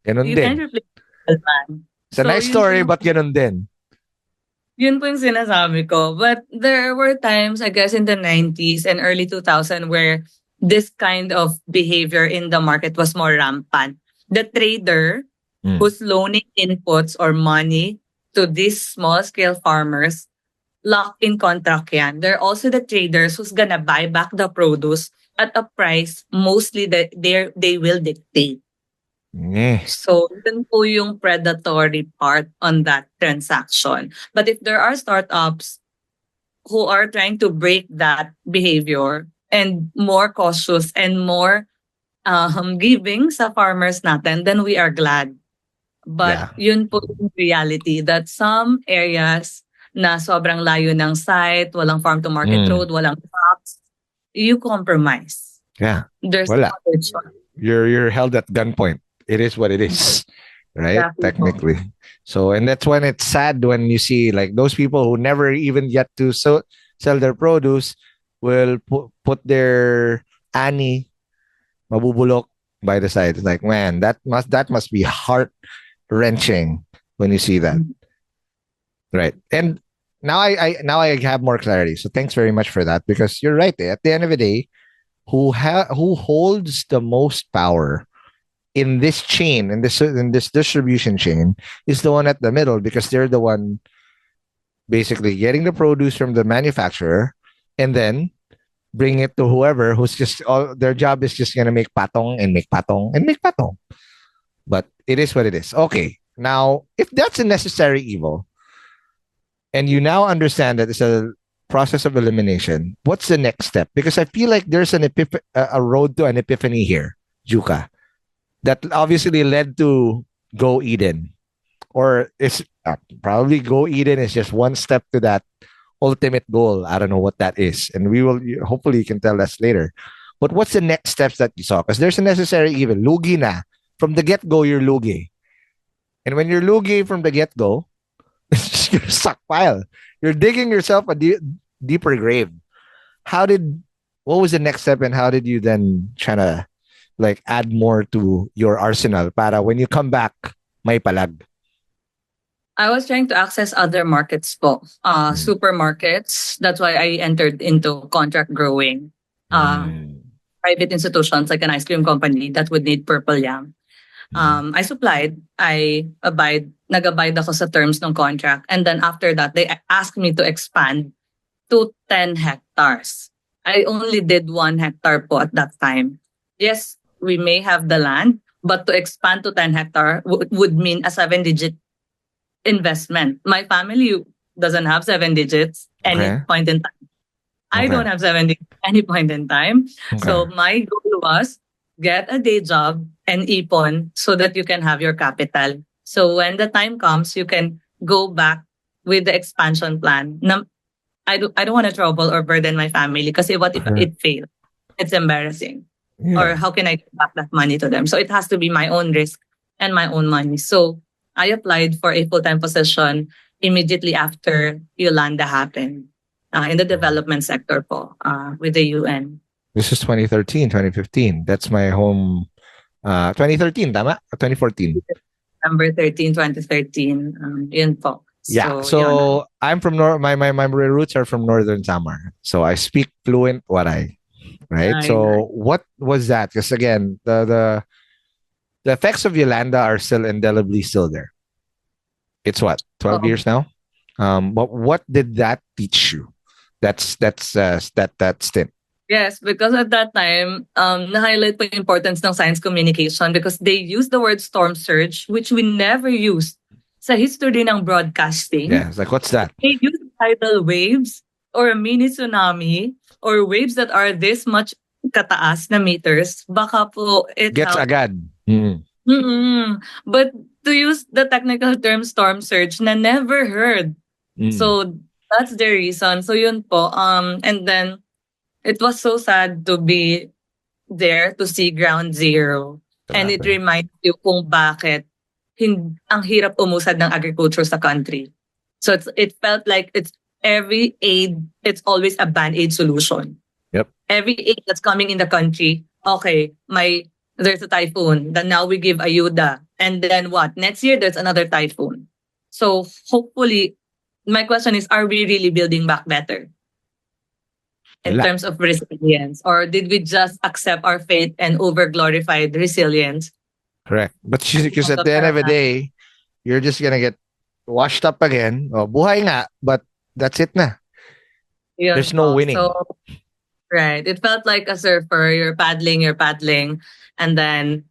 ganun you can't din. replace the middleman. It's a So nice story, but ganun din. yun po yung sinasabi ko. But there were times, I guess, in the 90s and early 2000 where this kind of behavior in the market was more rampant. The trader Mm. who's loaning inputs or money to these small-scale farmers, lock-in contract yan. There are also the traders who's gonna buy back the produce at a price mostly that they will dictate. Eh. So, yun po yung predatory part on that transaction. But if there are startups who are trying to break that behavior and more cautious and more giving sa farmers natin, then we are glad. But Yeah. yun po yung reality that some areas na sobrang layo ng site, walang farm-to-market road, walang trucks, you compromise. Yeah. There's Wala. no other choice. You're held at gunpoint. It is what it is, right? Exactly. Technically. So, and that's when it's sad when you see like those people who never even get to sell their produce will put their ani mabubulok by the side. It's like, man, that must be heart wrenching when you see that, right? And now I have more clarity. So thanks very much for that because you're right. At the end of the day, who holds the most power in this chain, in this distribution chain, is the one at the middle because they're the one basically getting the produce from the manufacturer and then bring it to whoever who's just all their job is just gonna make patong and make patong and make patong. But it is what it is. Okay. Now, if that's a necessary evil, and you now understand that it's a process of elimination, what's the next step? Because I feel like there's a road to an epiphany here, Juca, that obviously led to GoEden, or it's probably GoEden is just one step to that ultimate goal. I don't know what that is, and we will hopefully you can tell us later. But what's the next steps that you saw? Because there's a necessary evil. Lugi na from the get go. You're lugi, and when you're lugi from the get go, it's just your stockpile. You're digging yourself a deeper grave. What was the next step, and how did you then try to like add more to your arsenal para when you come back, may palag? I was trying to access other markets po, supermarkets. That's why I entered into contract growing. Private institutions like an ice cream company that would need purple yam. I supplied, nag-abide ako sa terms ng contract. And then after that, they asked me to expand to 10 hectares. I only did 1 hectare po at that time. Yes, we may have the land, but to expand to 10 hectare would mean a 7-digit investment. My family doesn't have 7 digits any point in time. I don't have 7 digits any point in time. So my goal was get a day job and ipon so that you can have your capital. So when the time comes, you can go back with the expansion plan. I don't want to trouble or burden my family because what if it fails? It's embarrassing. Yeah. Or how can I get back that money to them? So it has to be my own risk and my own money. So I applied for a full-time position immediately after Yolanda happened in the development sector po, with the UN. This is 2013, 2015. That's my home. 2013, tama? 2014. November 13, 2013. Yun po. Yeah. So, yun. So I'm from my roots are from Northern Samar. So I speak fluent Waray, right? Ay, nice. So what was that? Because again, the effects of Yolanda are still indelibly still there. It's what, 12 Oo. years now? But what did that teach you? That stint. Yes, because at that time, na-highlight po yung importance ng science communication because they used the word storm surge, which we never used sa history ng broadcasting. Yeah, it's like, what's that? They use tidal waves or a mini tsunami or waves that are this much kataas na meters. Baka po it Gets helped. agad. Mm. Mm-mm. But to use the technical term storm surge na never heard. Mm. So that's the reason. So yun po. And then it was so sad to be there to see ground zero. And it Grabe. reminds you kung bakit ang hirap umusad ng agriculture sa country. So it felt like it's every aid, it's always a band-aid solution. Yep. Every aid that's coming in the country, okay, there's a typhoon. Then now we give ayuda. And then what? Next year, there's another typhoon. So hopefully, my question is, are we really building back better? In Wala. terms of resilience? Or did we just accept our fate and over-glorified resilience? Correct. But because at the end of the day, you're just gonna get washed up again. Oh, buhay nga, but that's it na. Yun There's no po. winning. So, right. It felt like a surfer. You're paddling. And then,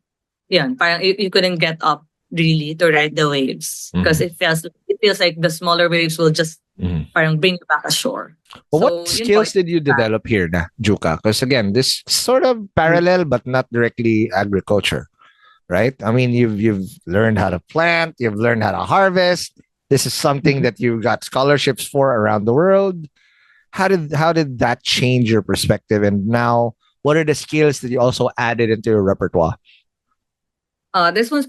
yun, parang you couldn't get up really to ride the waves. Because it feels like the smaller waves will just parang bring you back ashore. But So, what skills did you develop here na, Juca? Because again, this sort of parallel but not directly agriculture, right? I mean, you've learned how to plant, you've learned how to harvest. This is something that you got scholarships for around the world. How did that change your perspective? And now, what are the skills that you also added into your repertoire? This was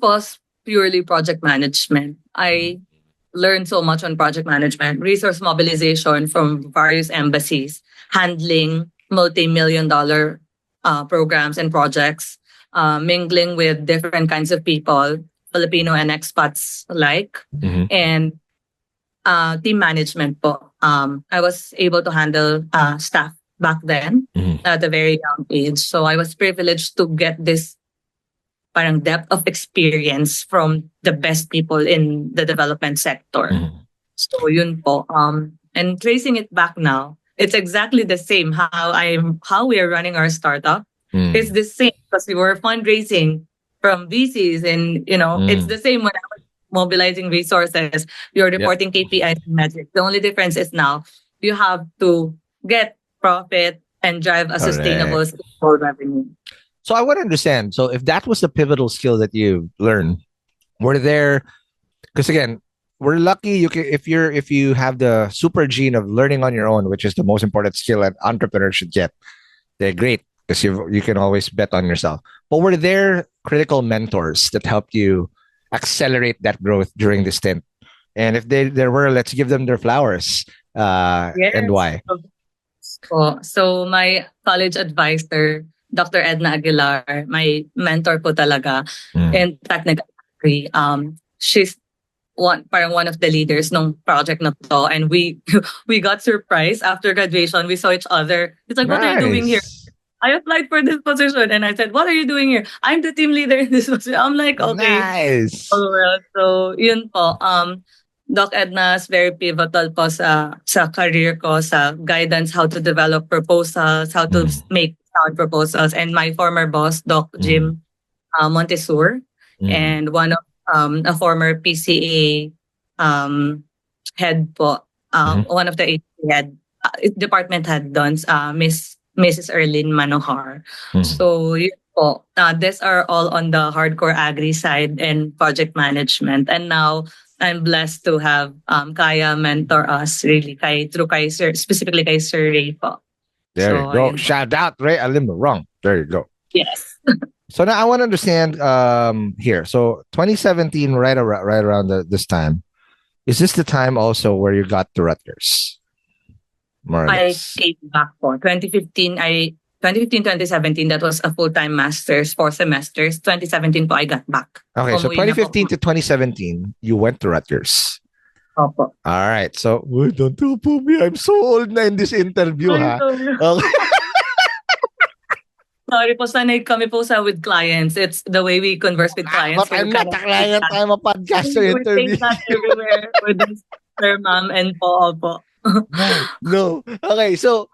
purely project management. I learned so much on project management, resource mobilization from various embassies, handling multi-million-dollar programs and projects, mingling with different kinds of people, Filipino and expats alike, and team management po. I was able to handle staff back then at a very young age. So I was privileged to get this parang depth of experience from the best people in the development sector. So yun po. And tracing it back now, it's exactly the same how we are running our startup. It's the same because we were fundraising from VCs and it's the same when I was mobilizing resources. You're reporting KPIs and metrics. The only difference is now you have to get profit and drive a sustainable scalable revenue. So I want to understand. So if that was the pivotal skill that you learned, were there? Because again, we're lucky. If you have the super gene of learning on your own, which is the most important skill that entrepreneurs should get, they're great because you can always bet on yourself. But were there critical mentors that helped you accelerate that growth during this stint? And if there were, let's give them their flowers. And why? So my college advisor, Dr. Edna Aguilar, my mentor po talaga in technical degree. She's one of the leaders nung project na to, and we got surprised after graduation. We saw each other. It's like, what are you doing here? I applied for this position, and I said, what are you doing here? I'm the team leader in this position. I'm like, okay. Nice. Oh, well, so yun po. Doc Edna is very pivotal po sa career ko, sa guidance, how to develop proposals, how to make sound proposals. And my former boss, Doc Jim Montesur, and one of a former PCA head po, one of the department head doon, Mrs. Erlyn Manohar. So yun po, these are all on the hardcore agri side and project management. And now I'm blessed to have Kaya mentor us really through Sir, specifically kay Sir Ray po. There you go. Shout out Ray Alimbarong. There you go. Yes. So now I want to understand here. So 2017, right around this time, is this the time also where you got to Rutgers? More or less. I came back for 2015. 2017, that was a full-time master's, 4 semesters. 2017 po, I got back. Okay, so 2015 to 2017, you went to Rutgers. Opo. All right. So, uy, don't talk po me. I'm so old na in this interview, Ay, ha? sorry. Okay. Sorry po, sanay kami po sa with clients. It's the way we converse with clients. But So we I'm not cannot a take client. that. I'm a podcaster We take interview. that everywhere with this sir, ma'am, and po, opo. No. Okay. So,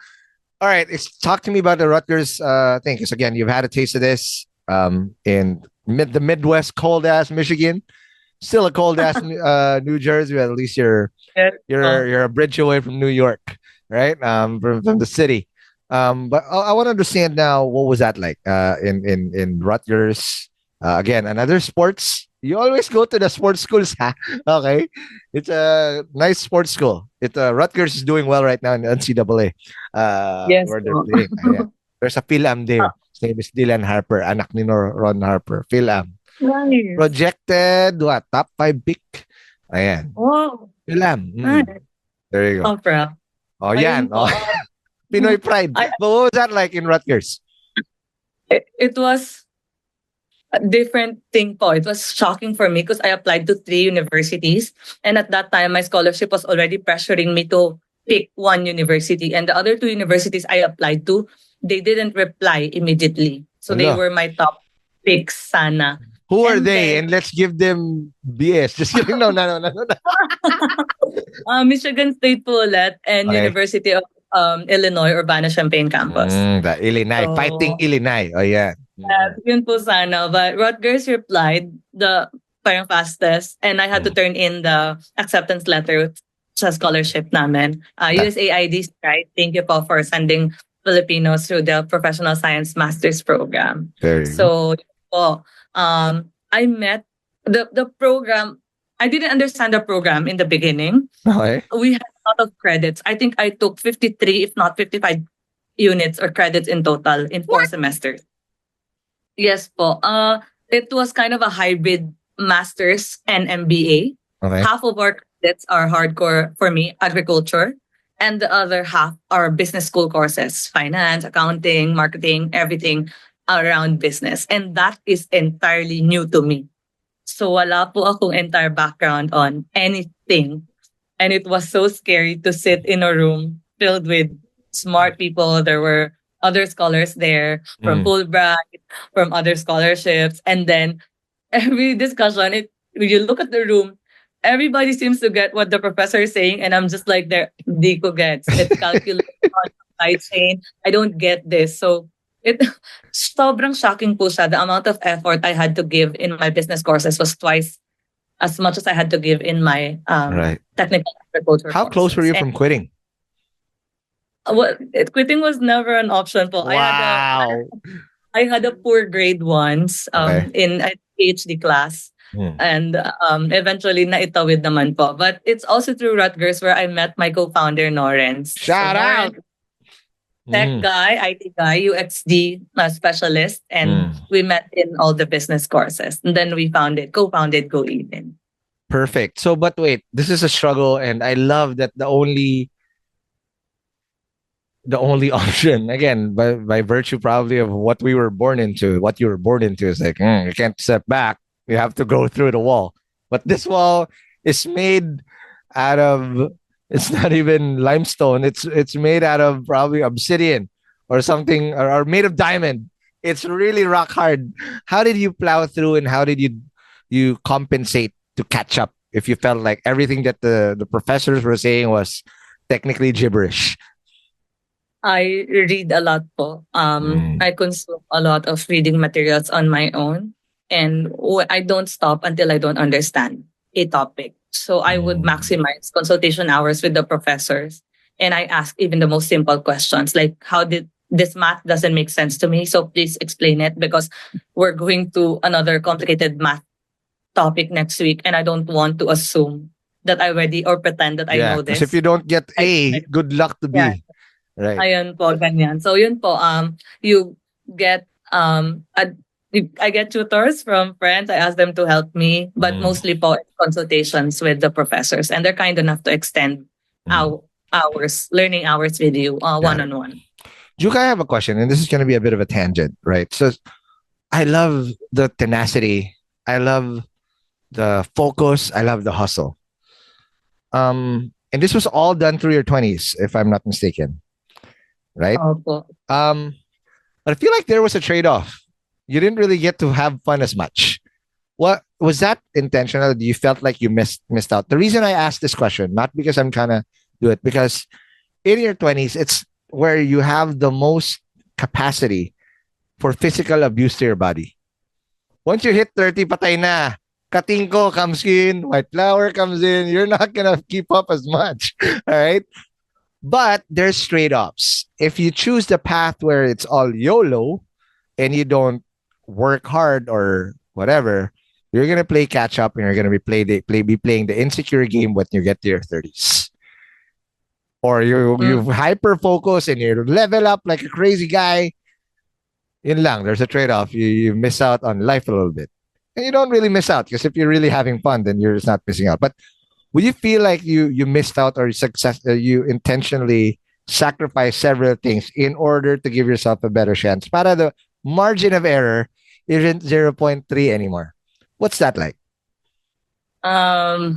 all right. Talk to me about the Rutgers thing. Because again, you've had a taste of this in the Midwest, cold ass Michigan. Still a cold ass New Jersey, but at least Yes, po. you're a bridge away from New York, right? From the city. But I want to understand now, what was that like in Rutgers? Again, another sports. You always go to the sports schools, ha? Okay, it's a nice sports school. Rutgers is doing well right now in the NCAA, Yes, where they're po. playing. Yeah. There's a Phil-Am there. His name is Dylan Harper, anak ni Ron Harper. Phil-Am. Nice. Projected, what? Top 5 pick. Ayan. Oh, Phil-Am. nice. There you go. Opera. Oh, yan. Ayun Oh, po. Pinoy pride. I, But what was that like in Rutgers? it was a different thing po. It was shocking for me because I applied to 3 universities. And at that time, my scholarship was already pressuring me to pick one university. And the other 2 universities I applied to, they didn't reply immediately. So they Hello. were my top picks sana. Who are And they? then, And let's give them BS. Just kidding. No, no, no, no, no. Michigan State po ulit and Okay. University of Illinois Urbana-Champaign campus. The Illinois. Fighting So, Illinois. Oh, yeah. yun po sana. But Rutgers replied the parang fastest and I had to turn in the acceptance letter sa scholarship namin. USAID, right? Thank you po for sending Filipinos through the Professional Science Master's Program. There you go. So, yun po, I met the program. I didn't understand the program in the beginning. Okay. We had a lot of credits. I think I took 53, if not 55 units or credits in total in 4 semesters. Yes po. It was kind of a hybrid master's and MBA. Okay. Half of our credits are hardcore for me, agriculture, and the other half are business school courses, finance, accounting, marketing, everything around business. And that is entirely new to me. So wala po akong entire background on anything. And it was so scary to sit in a room filled with smart people. There were other scholars there from Fulbright, from other scholarships. And then every discussion, when you look at the room, everybody seems to get what the professor is saying. And I'm just like, there, di ko gets. It's calculation, supply chain. I don't get this. So it sobrang shocking po siya. The amount of effort I had to give in my business courses was twice as much as I had to give in my Right. technical agriculture How close were you courses. from quitting? Quitting was never an option po. Wow. I had a poor grade once Okay. in a PhD class. And eventually naitawid naman po. But it's also through Rutgers where I met my co-founder, Norens. Shout out. Tech guy, IT guy, UXD specialist, and we met in all the business courses. And then we co-founded GoEden. Perfect. So, but wait, this is a struggle, and I love that the only option, again, by virtue probably of what we were born into, what you were born into, is like, you can't step back. You have to go through the wall. But this wall is made out of, it's not even limestone. It's made out of probably obsidian or something, or made of diamond. It's really rock hard. How did you plow through, and how did you compensate to catch up if you felt like everything that the professors were saying was technically gibberish? I read a lot po. I consume a lot of reading materials on my own. And I don't stop until I don't understand a topic. So I would maximize consultation hours with the professors. And I ask even the most simple questions, like, how did this math doesn't make sense to me? So please explain it, because we're going to another complicated math topic next week. And I don't want to assume that I already, or pretend that I know this. Because if you don't get A, good luck to B. Yeah. Right. Ayun po, ganyan. So yun po, you get, I get tutors from friends. I ask them to help me, but mostly po consultations with the professors, and they're kind enough to extend hours, learning hours with you one-on-one. Juca, I have a question, and this is going to be a bit of a tangent, right? So I love the tenacity. I love the focus. I love the hustle. And this was all done through your 20s, if I'm not mistaken, right? Opo. But I feel like there was a trade-off. You didn't really get to have fun as much. What was that intentional? Do you felt like you missed out? The reason I asked this question, not because I'm trying to do it, because in your 20s, it's where you have the most capacity for physical abuse to your body. Once you hit 30, patay na. Katingko comes in, white flower comes in. You're not gonna keep up as much. All right. But there's trade-offs. If you choose the path where it's all YOLO and you don't work hard or whatever, you're gonna play catch up and you're gonna be playing the insecure game when you get to your 30s. Or you hyper focus and you level up like a crazy guy. Yun lang, there's a trade-off. You miss out on life a little bit. And you don't really miss out because if you're really having fun, then you're just not missing out. But would you feel like you missed out or you intentionally sacrifice several things in order to give yourself a better chance? Para the margin of error isn't 0.3 anymore. What's that like? I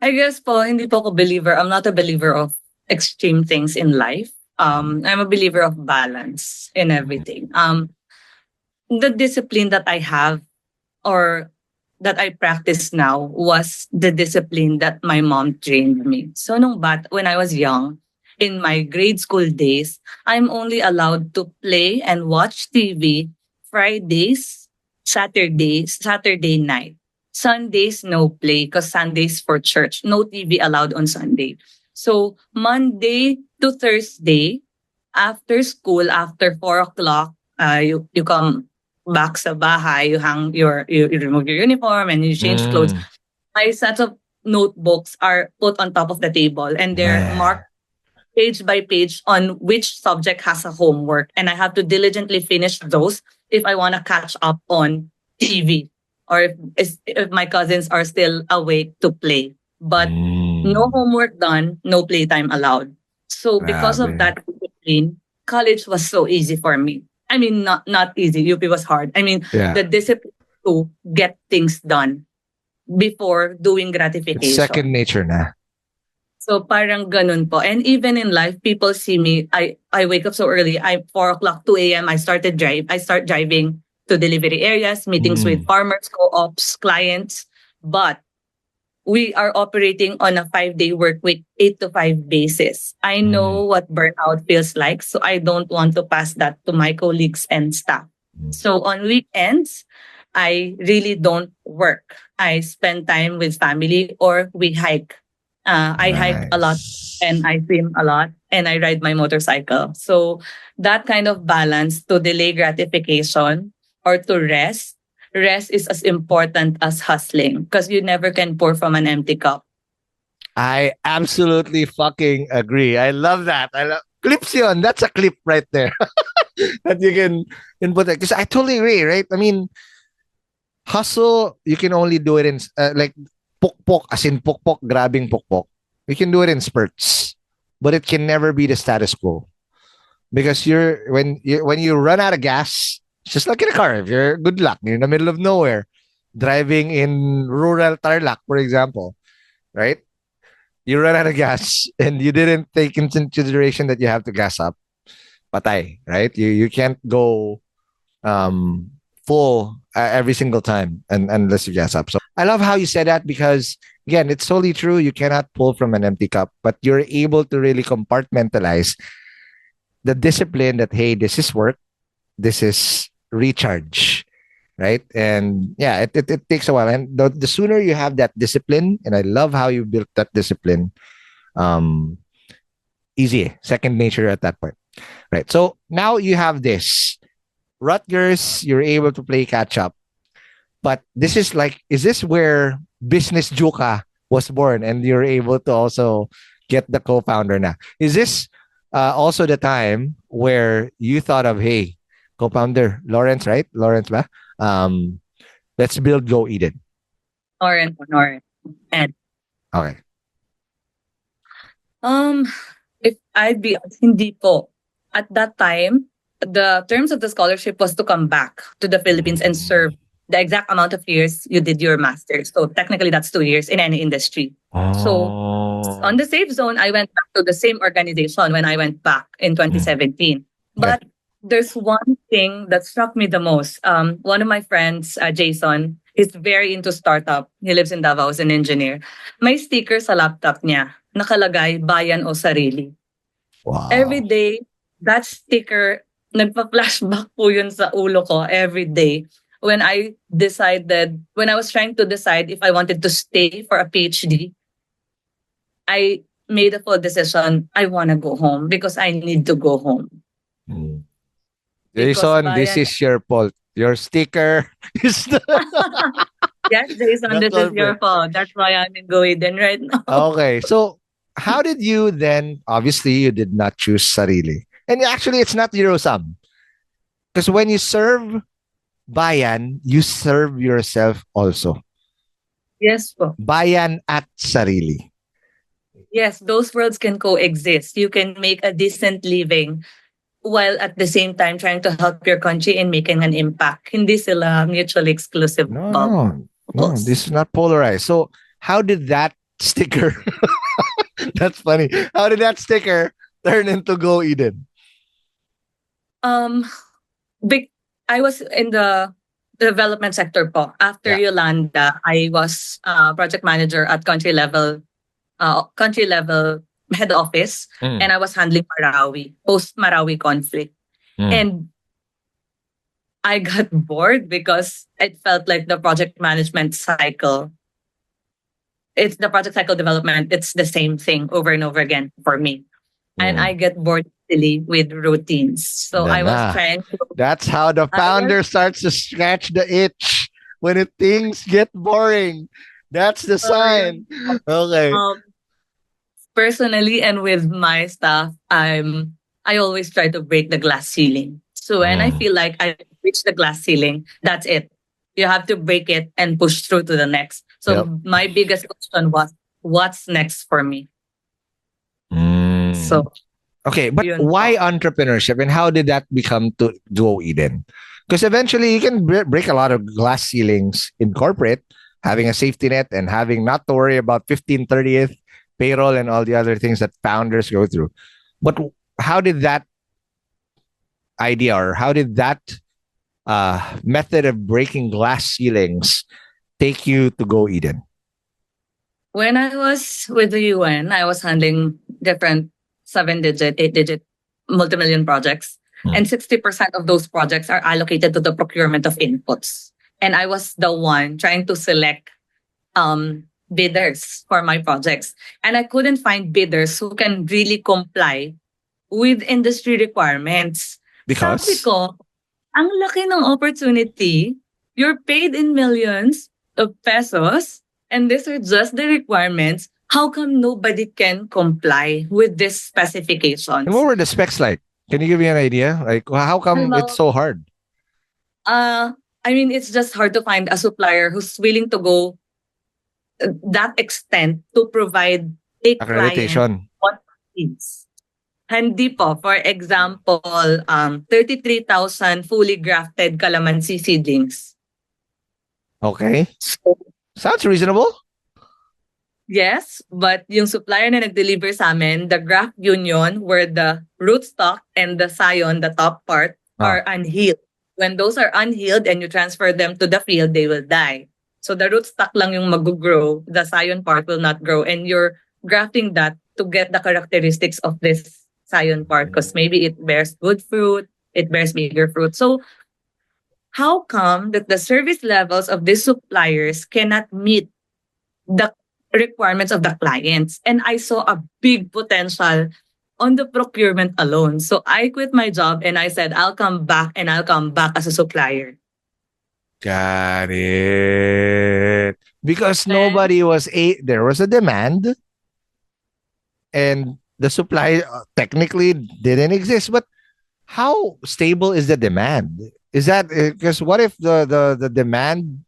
guess po, hindi po ako believer. I'm not a believer of extreme things in life. I'm a believer of balance in everything. The discipline that I have or that I practice now was the discipline that my mom trained me. So when I was young, in my grade school days, I'm only allowed to play and watch TV Fridays, Saturday night. Sundays, no play because Sundays for church. No TV allowed on Sunday. So Monday to Thursday, after school, after 4 o'clock, you come back sa bahay, you remove your uniform and you change clothes. My sets of notebooks are put on top of the table and they're marked page by page on which subject has a homework. And I have to diligently finish those if I want to catch up on TV or if my cousins are still awake to play. But no homework done, no playtime allowed. So because of that discipline, college was so easy for me. I mean, not easy. UP was hard. I mean, the discipline to get things done before doing gratification. It's second nature na. So parang ganun po. And even in life, people see me. I wake up so early. 4 o'clock, 2 a.m. I start driving to delivery areas, meetings with farmers, co-ops, clients. But we are operating on a 5-day work week, 8 to 5 basis. I know what burnout feels like, so I don't want to pass that to my colleagues and staff. So on weekends, I really don't work. I spend time with family or we hike. I hike a lot and I swim a lot and I ride my motorcycle. So that kind of balance to delay gratification or to rest is as important as hustling because you never can pour from an empty cup. I absolutely fucking agree. I love that. I love clips yun. That's a clip right there that you can input. Because I totally agree, right? I mean, hustle, you can only do it in like pukpok, as in pukpok, grabbing pukpok. You can do it in spurts, but it can never be the status quo because when you run out of gas, it's just like in a car. If you're good luck, you're in the middle of nowhere, driving in rural Tarlac, for example, right? You run out of gas and you didn't take into consideration that you have to gas up. Patay, right? You can't go full every single time unless you gas up. So I love how you said that because again, it's totally true. You cannot pull from an empty cup, but you're able to really compartmentalize the discipline that, hey, this is work, this is recharge, right? And yeah, it takes a while. And the sooner you have that discipline, and I love how you built that discipline, easy, second nature at that point, right? So now you have this. Rutgers, you're able to play catch up. But this is this where business Juca was born and you're able to also get the co-founder na? Is this also the time where you thought of, hey, co-founder Lawrence, right? Lawrence ba? Let's build GoEden. Lawrence. And okay. If I'd be hindi po. At that time, the terms of the scholarship was to come back to the Philippines and serve the exact amount of years you did your master's. So technically, that's 2 years in any industry. So Oh. on the safe zone, I went back to the same organization when I went back in Mm. 2017. Okay. But there's one thing that struck me the most. One of my friends, Jason, is very into startup. He lives in Davao as an engineer. May sticker sa laptop niya. Nakalagay, bayan o sarili. Every Wow. day, that sticker, nagpa-flashback po yun sa ulo ko every day. When I was trying to decide if I wanted to stay for a PhD, I made a full decision. I want to go home because I need to go home. Mm. Because Jason, this bayan, is your fault. Your sticker is the, yes, Jason, the this is your culprit. fault. That's why I'm in GoEden right now. Okay. So how did you then, obviously you did not choose sarili. And actually it's not zero sum. Because when you serve bayan, you serve yourself also. Yes po. Bayan at sarili. Yes, those worlds can coexist. You can make a decent living while at the same time trying to help your country in making an impact. Hindi sila mutually exclusive No, no, no. bubbles. This is not polarized. So how did that sticker that's funny. How did that sticker turn into Go Eden? Um, big. I was in the development sector po. After Yeah. Yolanda, I was project manager at country level head office, Mm. and I was handling Marawi, post Marawi conflict. Mm. And I got bored because it felt like the project management cycle. It's the project cycle development. It's the same thing over and over again for me. And I get bored easily with routines. So I was Nana. trying to. That's how the I was founder starts to scratch the itch when things get boring. That's the sign. Okay. personally and with my staff, I always try to break the glass ceiling. So when I Mm. feel like I reached the glass ceiling, that's it. You have to break it and push through to the next. So Yep. my biggest question was, what's next for me? Mm. So Okay, but yun why po. entrepreneurship and how did that become to Go Eden? Because eventually you can break a lot of glass ceilings in corporate, having a safety net and having not to worry about 15th, 30th payroll and all the other things that founders go through. But how did that idea or how did that method of breaking glass ceilings take you to Go Eden? When I was with the UN, I was handling different 7-digit, 8-digit, multi-million projects. And 60% of those projects are allocated to the procurement of inputs. And I was the one trying to select bidders for my projects. And I couldn't find bidders who can really comply with industry requirements. Because? Sabi ko, ang laki ng opportunity. You're paid in millions of pesos, and these are just the requirements. How come nobody can comply with these specifications? And what were the specs like? Can you give me an idea? Like, how come it's so hard? I mean, it's just hard to find a supplier who's willing to go that extent to provide a Accreditation. client what needs. Hindi po. For example, 33,000 fully grafted calamansi seedlings. Okay. So, sounds reasonable. Yes, but yung supplier na nag-deliver sa amin, the graft union where the rootstock and the scion, the top part, are unhealed. When those are unhealed and you transfer them to the field, they will die. So the rootstock lang yung mag-grow, the scion part will not grow. And you're grafting that to get the characteristics of this scion part because maybe it bears good fruit, it bears bigger fruit. So how come that the service levels of these suppliers cannot meet the requirements of the clients? And I saw a big potential on the procurement alone. So I quit my job and I said, I'll come back and I'll come back as a supplier. Got it. Because nobody was there was a demand and the supply technically didn't exist. But how stable is the demand? Is that because what if the demand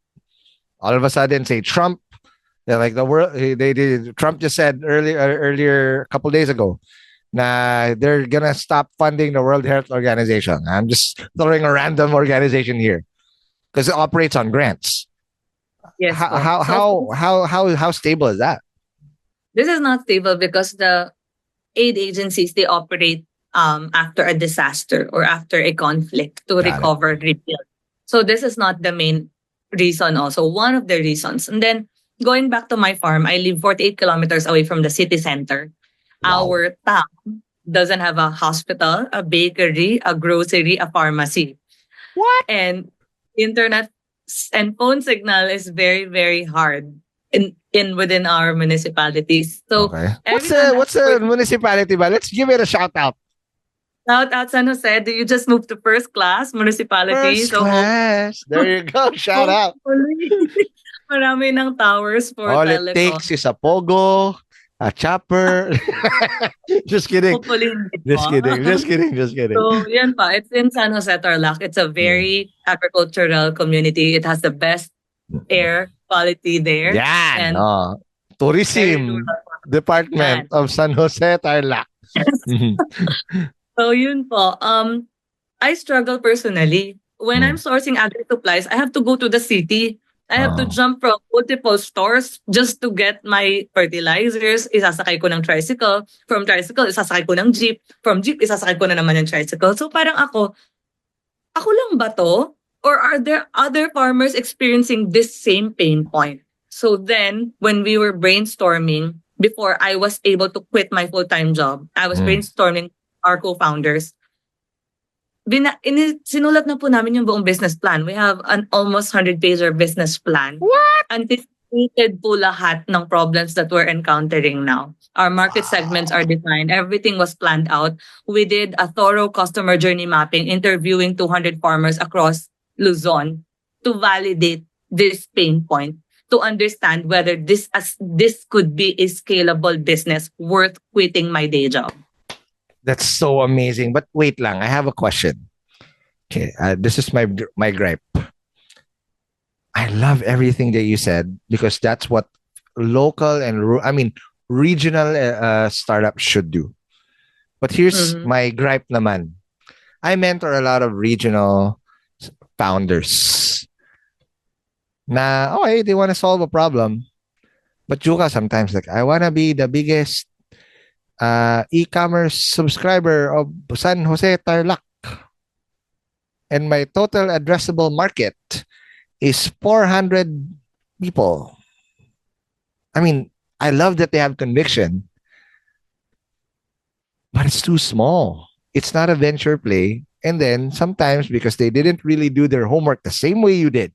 all of a sudden say Trump, like the world they did Trump just said earlier a couple days ago, nah, they're gonna stop funding the World Health Organization. I'm just throwing a random organization here. because it operates on grants. Yes How po. how So how stable is that? this is not stable because the aid agencies, they operate after a disaster or after a conflict to Got it. recover, rebuild. So this is not the main reason also, one of the reasons. And then going back to my farm, I live 48 kilometers away from the city center. Wow. Our town doesn't have a hospital, a bakery, a grocery, a pharmacy. What? And internet and phone signal is very, very hard in within our municipalities. So Okay. every time What's the municipality ba? Let's give it a shout out. Shout out San Jose. Do you just move to first class municipality? First So class. There you go. Shout out. hopefully, marami ng towers for All it telecom. takes is a pogo, a chopper. Just kidding. Hopefully, hindi Just po. kidding. Just kidding. Just kidding. So, yan pa. It's in San Jose, Tarlac. It's a very agricultural community. It has the best air quality there. Yan. And Oh. very Tourism rural. Department of San Jose, Tarlac. Mhm. So, yun po. I struggle personally. When I'm sourcing agri supplies, I have to go to the city. I have to Oh. jump from multiple stores just to get my fertilizers. Isasakay ko ng tricycle. From tricycle, isasakay ko ng jeep. From jeep, isasakay ko na naman ng tricycle. So parang ako lang ba to? Or are there other farmers experiencing this same pain point? So then, when we were brainstorming, before I was able to quit my full-time job, I was brainstorming our co-founders. Sinulat na po namin yung buong business plan. We have an almost 100-pager business plan. What? Anticipated po lahat ng problems that we're encountering now. Our market segments are defined. Everything was planned out. We did a thorough customer journey mapping, interviewing 200 farmers across Luzon to validate this pain point, to understand whether this could be a scalable business worth quitting my day job. That's so amazing. But wait lang, I have a question. Okay, this is my gripe. I love everything that you said because that's what local and regional startups should do. But here's my gripe naman. I mentor a lot of regional founders. Okay, they want to solve a problem. But Juca sometimes I want to be the biggest e-commerce subscriber of San Jose, Tarlac. And my total addressable market is 400 people. I mean, I love that they have conviction, but it's too small. It's not a venture play. And then sometimes because they didn't really do their homework the same way you did,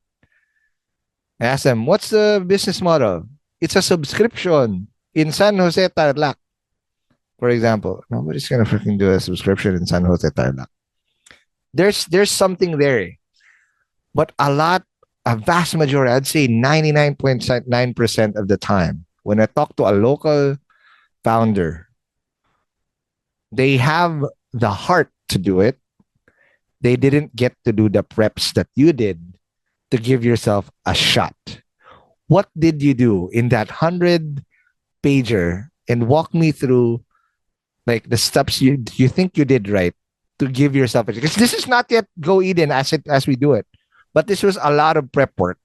I ask them, what's the business model? It's a subscription in San Jose, Tarlac. For example, nobody's gonna freaking do a subscription in San Jose, Tarlac. There's something there, but a vast majority, I'd say 99.9% of the time, when I talk to a local founder, they have the heart to do it. They didn't get to do the preps that you did to give yourself a shot. What did you do in that 100-pager and walk me through the steps you think you did right to give yourself a chance? Because this is not yet GoEden as we do it, but this was a lot of prep work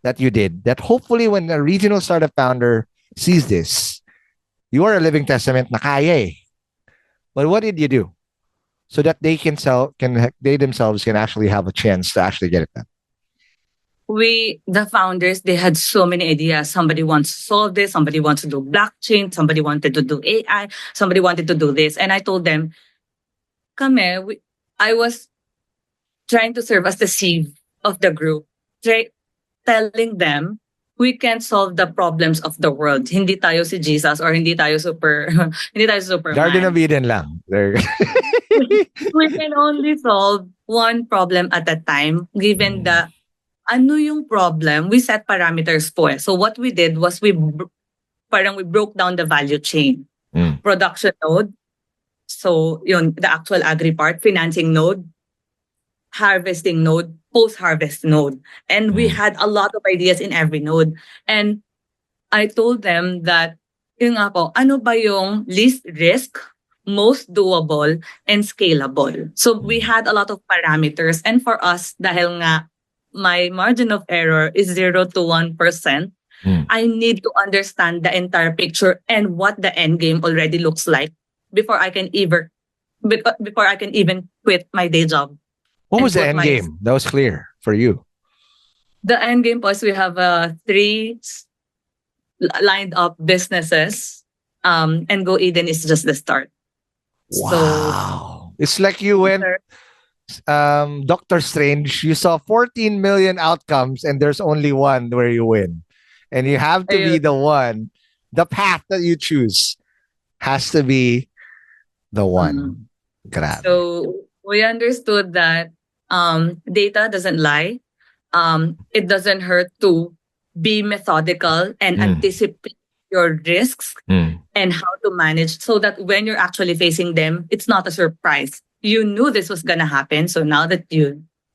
that you did that hopefully when a regional startup founder sees this, you are a living testament na kaya eh. But what did you do so that they they themselves can actually have a chance to actually get it done? The founders, they had so many ideas. Somebody wants to solve this. Somebody wants to do blockchain. Somebody wanted to do AI. Somebody wanted to do this. And I told them, I was trying to serve as the sieve of the group, telling them, we can solve the problems of the world. Hindi tayo si Jesus or hindi tayo hindi tayo Superman. Garden of Eden lang. There. We can only solve one problem at a time, given the ano yung problem, we set parameters po eh. So what we did was we broke down the value chain. Production node, so yun, the actual agri part, financing node, harvesting node, post-harvest node. And we had a lot of ideas in every node. And I told them that, yun nga po, ano ba yung least risk, most doable, and scalable. So we had a lot of parameters. And for us, dahil nga my margin of error is 0 to 1%, I need to understand the entire picture and what the end game already looks like before I can even quit my day job. What and was the put end my- game? That was clear for you. The end game was we have three lined up businesses, and GoEden is just the start. Wow. It's like you went Doctor Strange, you saw 14 million outcomes and there's only one where you win. And you have to be Ayun. the one. The path that you choose has to be the one. Grabe. So we understood that data doesn't lie. It doesn't hurt to be methodical and anticipate your risks and how to manage so that when you're actually facing them, it's not a surprise. You knew this was going to happen. So now that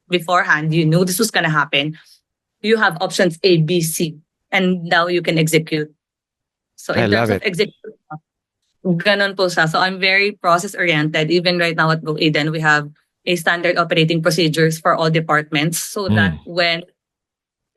beforehand, you knew this was going to happen, you have options A, B, C, and now you can execute. So in I terms love of it. execution, ganon po siya. So I'm very process-oriented. Even right now at GoEden, we have a standard operating procedures for all departments so that when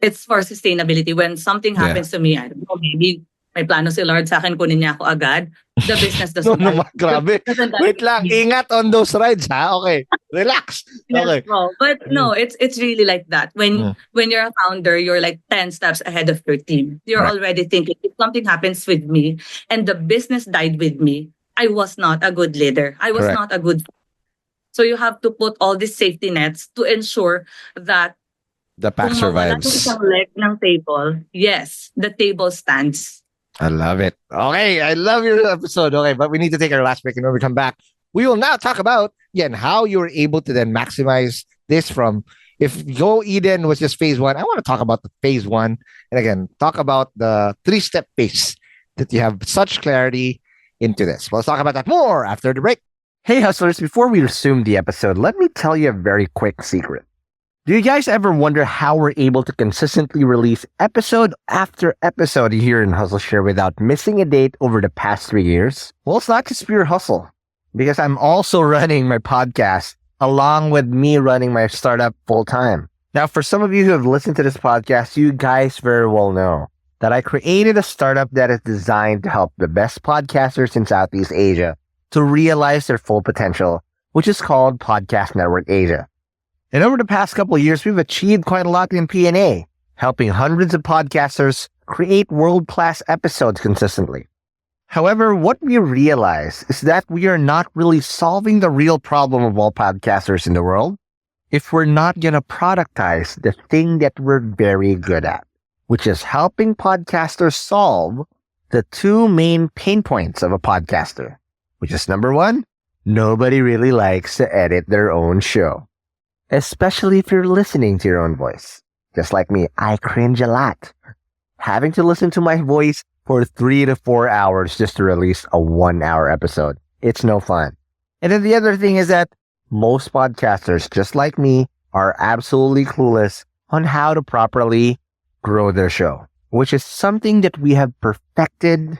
it's for sustainability, when something happens to me, I don't know, maybe may plano si Lord sa akin, kunin niya ako agad. The business No, doesn't naman, grabe. doesn't Wait lang, ingat on those rides, ha? Okay, relax. Okay. Yes, no, but no, it's really like that. When you're a founder, you're like 10 steps ahead of your team. You're Right. already thinking if something happens with me and the business died with me, I was not a good leader. I was Correct. not a good. So you have to put all these safety nets to ensure that The pack kung mawala yung survives. isang leg ng table, yes, the table stands. I love it. Okay, I love your episode. Okay, but we need to take our last break, and when we come back, we will now talk about again how you were able to then maximize this from if GoEden was just phase one. I want to talk about the phase one, and again talk about the 3-step pace that you have such clarity into this. Well, let's talk about that more after the break. Hey hustlers, before we resume the episode, let me tell you a very quick secret. Do you guys ever wonder how we're able to consistently release episode after episode here in Hustleshare without missing a date over the past 3 years? Well, it's not just pure hustle, because I'm also running my podcast along with me running my startup full time. Now, for some of you who have listened to this podcast, you guys very well know that I created a startup that is designed to help the best podcasters in Southeast Asia to realize their full potential, which is called Podcast Network Asia. And over the past couple of years, we've achieved quite a lot in P&A, helping hundreds of podcasters create world-class episodes consistently. However, what we realize is that we are not really solving the real problem of all podcasters in the world if we're not going to productize the thing that we're very good at, which is helping podcasters solve the two main pain points of a podcaster, which is number one, nobody really likes to edit their own show. Especially if you're listening to your own voice. Just like me, I cringe a lot. Having to listen to my voice for 3 to 4 hours just to release a 1-hour episode. It's no fun. And then the other thing is that most podcasters, just like me, are absolutely clueless on how to properly grow their show, which is something that we have perfected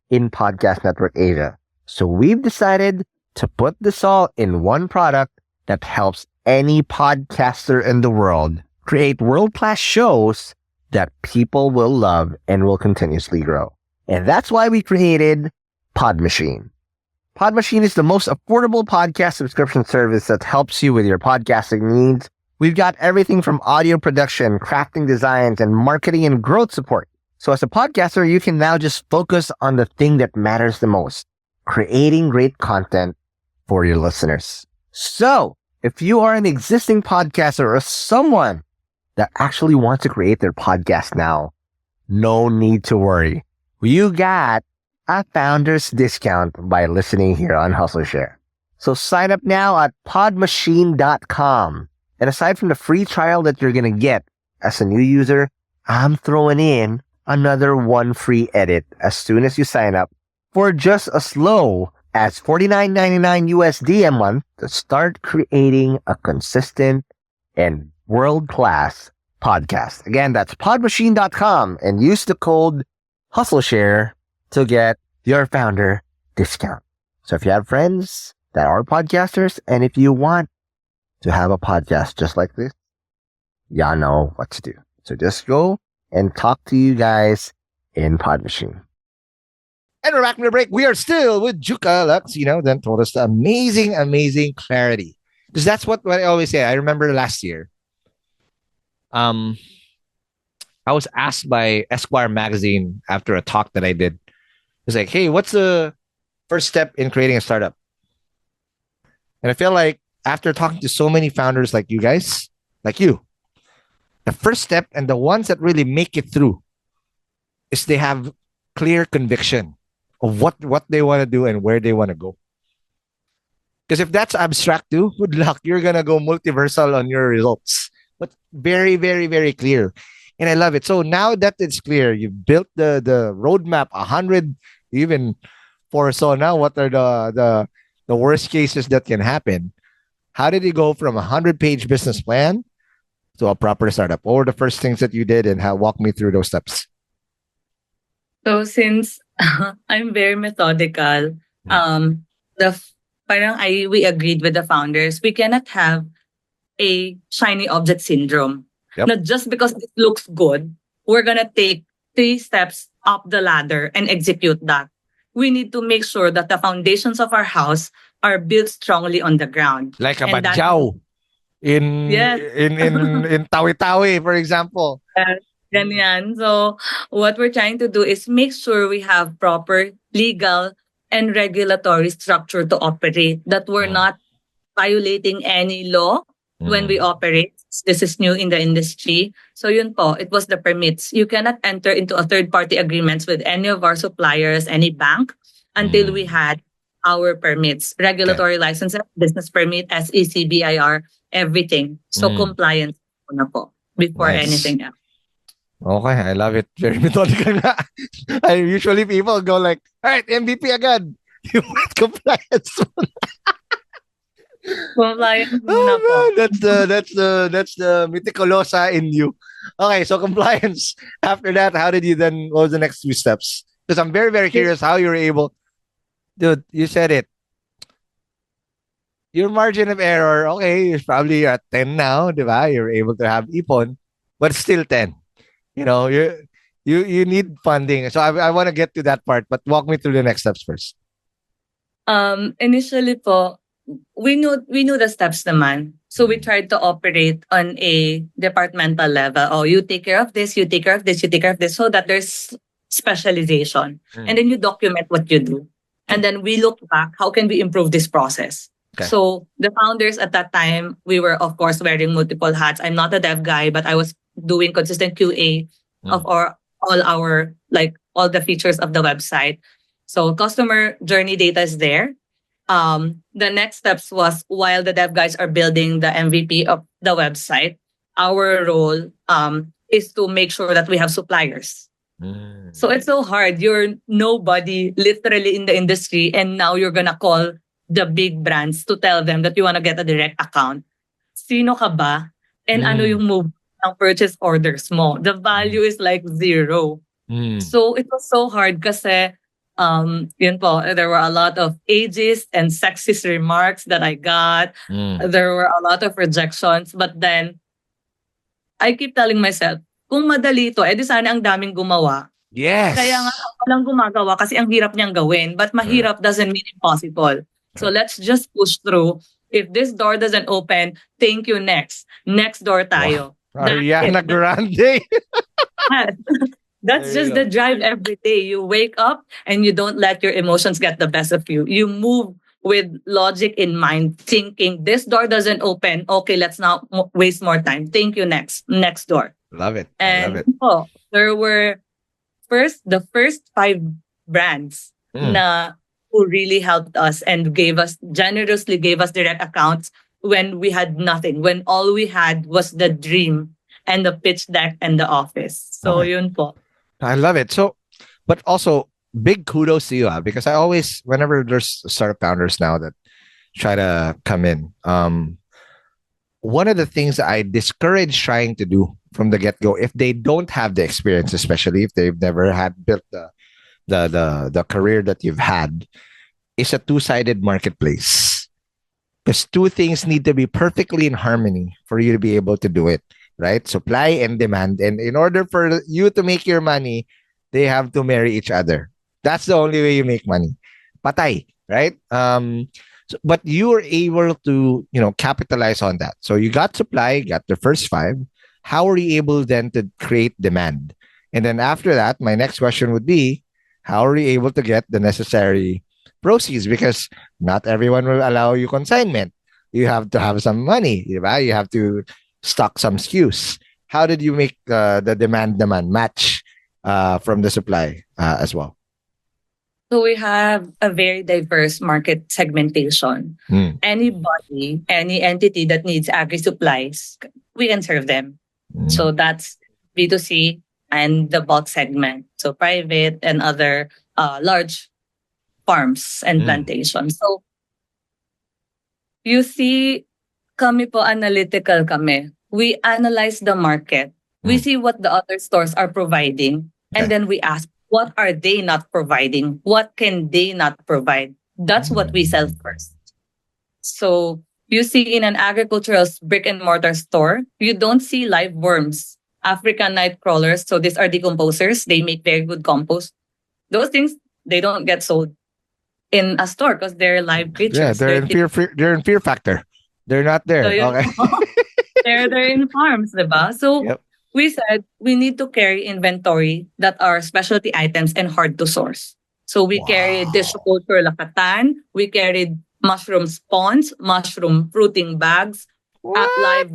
in Podcast Network Asia. So we've decided to put this all in one product that helps any podcaster in the world create world-class shows that people will love and will continuously grow. And that's why we created Pod Machine. Pod Machine is the most affordable podcast subscription service that helps you with your podcasting needs. We've got everything from audio production, crafting designs, and marketing and growth support. So as a podcaster, you can now just focus on the thing that matters the most, creating great content for your listeners. So if you are an existing podcaster or someone that actually wants to create their podcast now, no need to worry. You got a founder's discount by listening here on Hustleshare. So sign up now at podmachine.com. And aside from the free trial that you're going to get as a new user, I'm throwing in another one free edit as soon as you sign up for just as low as $49.99 USD a month to start creating a consistent and world-class podcast. Again, that's podmachine.com and use the code Hustleshare to get your founder discount. So if you have friends that are podcasters and if you want to have a podcast just like this, y'all know what to do. So just go and talk to you guys in Pod Machine. And we're back from the break. We are still with Juca Lacsina, then told us the amazing, amazing clarity. Because that's what I always say. I remember last year, I was asked by Esquire magazine after a talk that I did. It's like, hey, what's the first step in creating a startup? And I feel like after talking to so many founders like you guys, like you, the first step and the ones that really make it through is they have clear conviction of what they want to do and where they want to go. Because if that's abstract too, good luck. You're going to go multiversal on your results. But very, very, very clear. And I love it. So now that it's clear, you've built the roadmap 100, even for so now, what are the worst cases that can happen? How did you go from a 100-page business plan to a proper startup? What were the first things that you did, and walk me through those steps? So since I'm very methodical, the we agreed with the founders, we cannot have a shiny object syndrome. Yep. Not just because it looks good, we're gonna take 3 steps up the ladder and execute that. We need to make sure that the foundations of our house are built strongly on the ground. Like a And that- badyaw in Yes. in Tawi-Tawi, for example. Ganyan. So what we're trying to do is make sure we have proper legal and regulatory structure to operate, that we're not violating any law when we operate. This is new in the industry. So yun po, it was the permits. You cannot enter into a third-party agreements with any of our suppliers, any bank, until we had our permits, regulatory licenses, business permit, SEC, BIR, everything. So compliance na po before anything else. Okay, I love it. Very methodical nga. I usually people go like, all right, MVP agad. You went compliance. Compliance Oh muna po. man, that's the meticulosa in you. Okay, so compliance. After that, how did you then? What was the next few steps? Because I'm very, very curious how you were able. Dude, you said it. Your margin of error, okay, is probably at 10 now, diba? You're able to have ipon, but still 10. You know, you need funding. So I want to get to that part, but walk me through the next steps first. Initially po, we knew the steps naman. So we tried to operate on a departmental level. Oh, you take care of this, you take care of this, you take care of this, so that there's specialization. And then you document what you do. And then we look back, how can we improve this process? Okay. So the founders at that time, we were of course wearing multiple hats. I'm not a dev guy, but I was doing consistent QA of all our, like, all the features of the website. So customer journey data is there. The next steps was, while the dev guys are building the MVP of the website, our role is to make sure that we have suppliers. So it's so hard. You're nobody literally in the industry, and now you're gonna call the big brands to tell them that you want to get a direct account. Sino ka ba? And ano yung move ng purchase orders mo? The value is like 0. So it was so hard kasi yun po, there were a lot of ageist and sexist remarks that I got. There were a lot of rejections. But then, I keep telling myself, kung madali ito, edi sana ang daming gumawa. Yes. Kaya nga, walang gumagawa kasi ang hirap niyang gawin. But mahirap doesn't mean impossible. So let's just push through. If this door doesn't open, thank you, next. Next door tayo. Ariana Grande. That's just the drive every day. You wake up and you don't let your emotions get the best of you. You move with logic in mind, thinking this door doesn't open. Okay, let's not waste more time. Thank you, next door. Love it. And Love it. there were the first 5 brands na who really helped us and generously gave us direct accounts when we had nothing, when all we had was the dream and the pitch deck and the office. So yun po. I love it. So, but also big kudos to you, because I always, whenever there's startup founders now that try to come in, one of the things that I discourage trying to do from the get-go, if they don't have the experience, especially if they've never had built the career that you've had, is a 2-sided marketplace. Because 2 things need to be perfectly in harmony for you to be able to do it. right? Supply and demand. And in order for you to make your money, they have to marry each other. That's the only way you make money. Patay, right? But you were able to, capitalize on that. So you got supply, got the first five. How were you able then to create demand? And then after that, my next question would be, how are you able to get the necessary proceeds? Because not everyone will allow you consignment. You have to have some money, right? You have to stock some SKUs. How did you make the demand match from the supply as well? So we have a very diverse market segmentation. Mm. Anybody, any entity that needs agri supplies, we can serve them. Mm. So that's B2C and the bulk segment. So private and other large farms and plantations. So you see, kami po analytical kami. We analyze the market. We see what the other stores are providing. And Okay. then we ask, what are they not providing? What can they not provide? That's what we sell first. So you see in an agricultural brick and mortar store, you don't see live worms, African night crawlers. So these are decomposers. They make very good compost. Those things, they don't get sold in a store because they're live Yeah, creatures. they're in fear factor. They're not there. So, Okay. they're in farms, diba? So Yep. we said we need to carry inventory that are specialty items and hard to source. So we carried tissue culture lakatan, we carried mushroom spawns, mushroom fruiting bags, live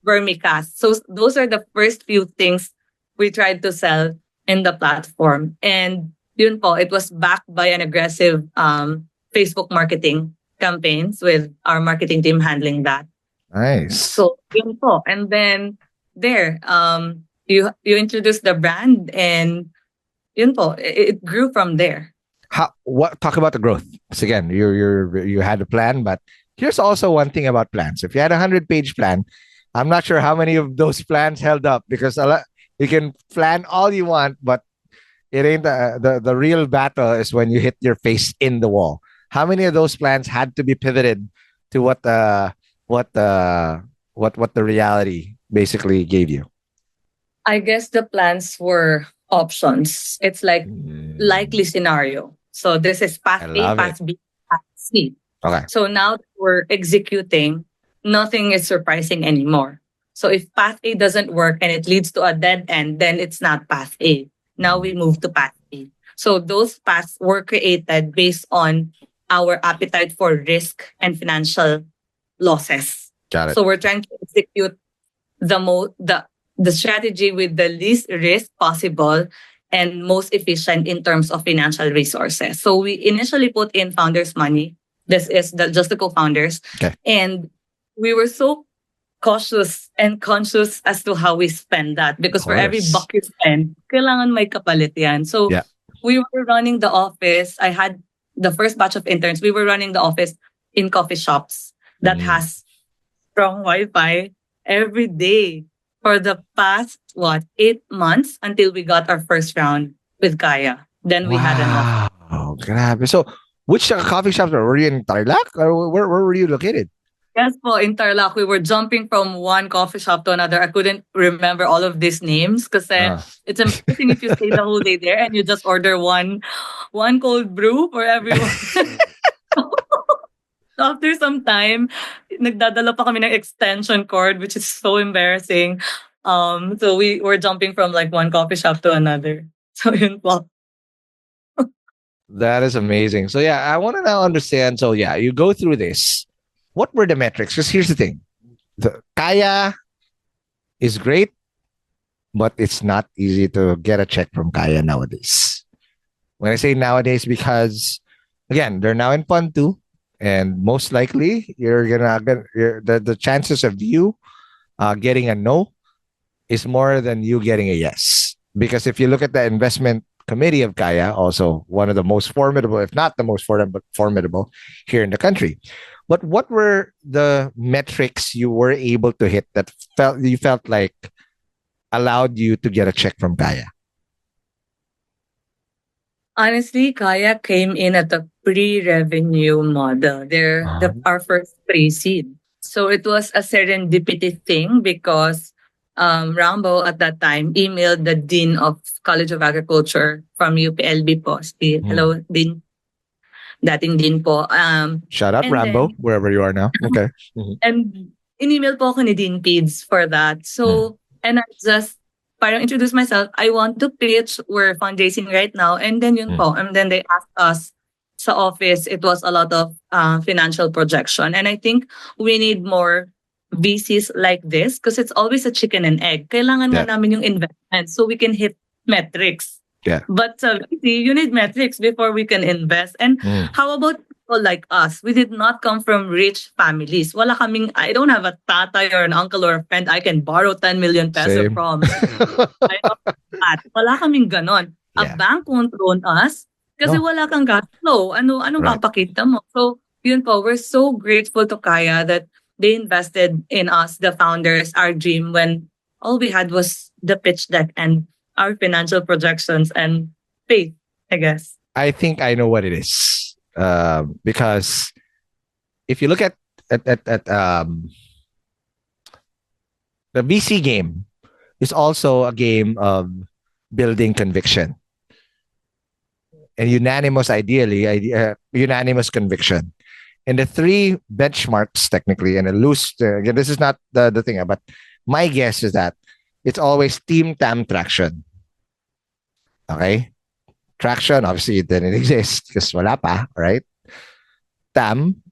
vermicast. So those are the first few things we tried to sell in the platform. And yun po, it was backed by an aggressive Facebook marketing campaigns with our marketing team handling that. Nice. So yun po. And then there, you introduced the brand and yun po, it grew from there. Talk about the growth? Because again, you had a plan, but here's also one thing about plans. If you had a 100-page plan, I'm not sure how many of those plans held up, because you can plan all you want, but it ain't the real battle is when you hit your face in the wall. How many of those plans had to be pivoted to what the reality basically gave you? I guess the plans were options. It's like likely scenario. So this is path A, path B, path C. Okay. So now that we're executing, nothing is surprising anymore. So if path A doesn't work and it leads to a dead end, then it's not path A. Now we move to path B. So those paths were created based on our appetite for risk and financial losses. Got it. So we're trying to execute the strategy with the least risk possible and most efficient in terms of financial resources. So we initially put in founders' money. This is just the co-founders. Okay. And we were so cautious and conscious as to how we spend that, because for every buck you spend, kailangan may kapalit yan. So we were running the office. I had the first batch of interns. We were running the office in coffee shops that has strong Wi-Fi every day for the past 8 months until we got our first round with Gaia. Then we had an offer. Oh, grabe. So which coffee shops were you in? Tarlac, or where were you located? Yes po, in Tarlac. We were jumping from one coffee shop to another. I couldn't remember all of these names because it's amazing if you stay the whole day there and you just order one cold brew for everyone. So after some time, nagdadala pa kami ng extension cord, which is so embarrassing. So we were jumping from like one coffee shop to another. So yun po. That is amazing. So I want to now understand. So you go through this. What were the metrics? Because here's the thing. The Kaya is great, but it's not easy to get a check from Kaya nowadays. When I say nowadays, because again, they're now in Fund 2, and most likely the chances of you getting a no is more than you getting a yes. Because if you look at the investment committee of Kaya, also one of the most formidable, if not the most formidable here in the country. But what were the metrics you were able to hit that you felt like allowed you to get a check from Kaya? Honestly, Kaya came in at a pre-revenue model. They're our first pre-seed. So it was a serendipity thing because Rambo at that time emailed the Dean of College of Agriculture from UPLB po. Hmm. Hello, Dean. Dating Dean po. Shout out And Rambo, then, wherever you are now. Okay. Mhm. and in-email po ako ni Dean Peds for that. Hmm. So, and I just parang introduce myself. I want to pitch. We're fundraising right now. And then yun Hmm. po. And then they asked us sa office, it was a lot of financial projection. And I think we need more VCs like this because it's always a chicken and egg. Kailangan Yeah. nga namin yung investment so we can hit metrics. Yeah. But VC, you need metrics before we can invest. And Hmm. how about people like us? We did not come from rich families. Wala kaming, I don't have a tatay or an uncle or a friend I can borrow 10 million peso Same. from. I don't have that. Wala kaming ganon. A Yeah. bank won't loan us kasi No. wala kang cash flow. Anong Right. papakita mo? So, yun po, we're so grateful to Kaya that they invested in us, the founders, our dream, when all we had was the pitch deck and our financial projections and faith, I guess. I think I know what it is. Because if you look at the VC game, is also a game of building conviction and unanimous conviction. And the three benchmarks, technically, and a loose. Again, this is not the thing, but my guess is that it's always team TAM traction. Okay, traction obviously it didn't exist because wala pa, right? TAM,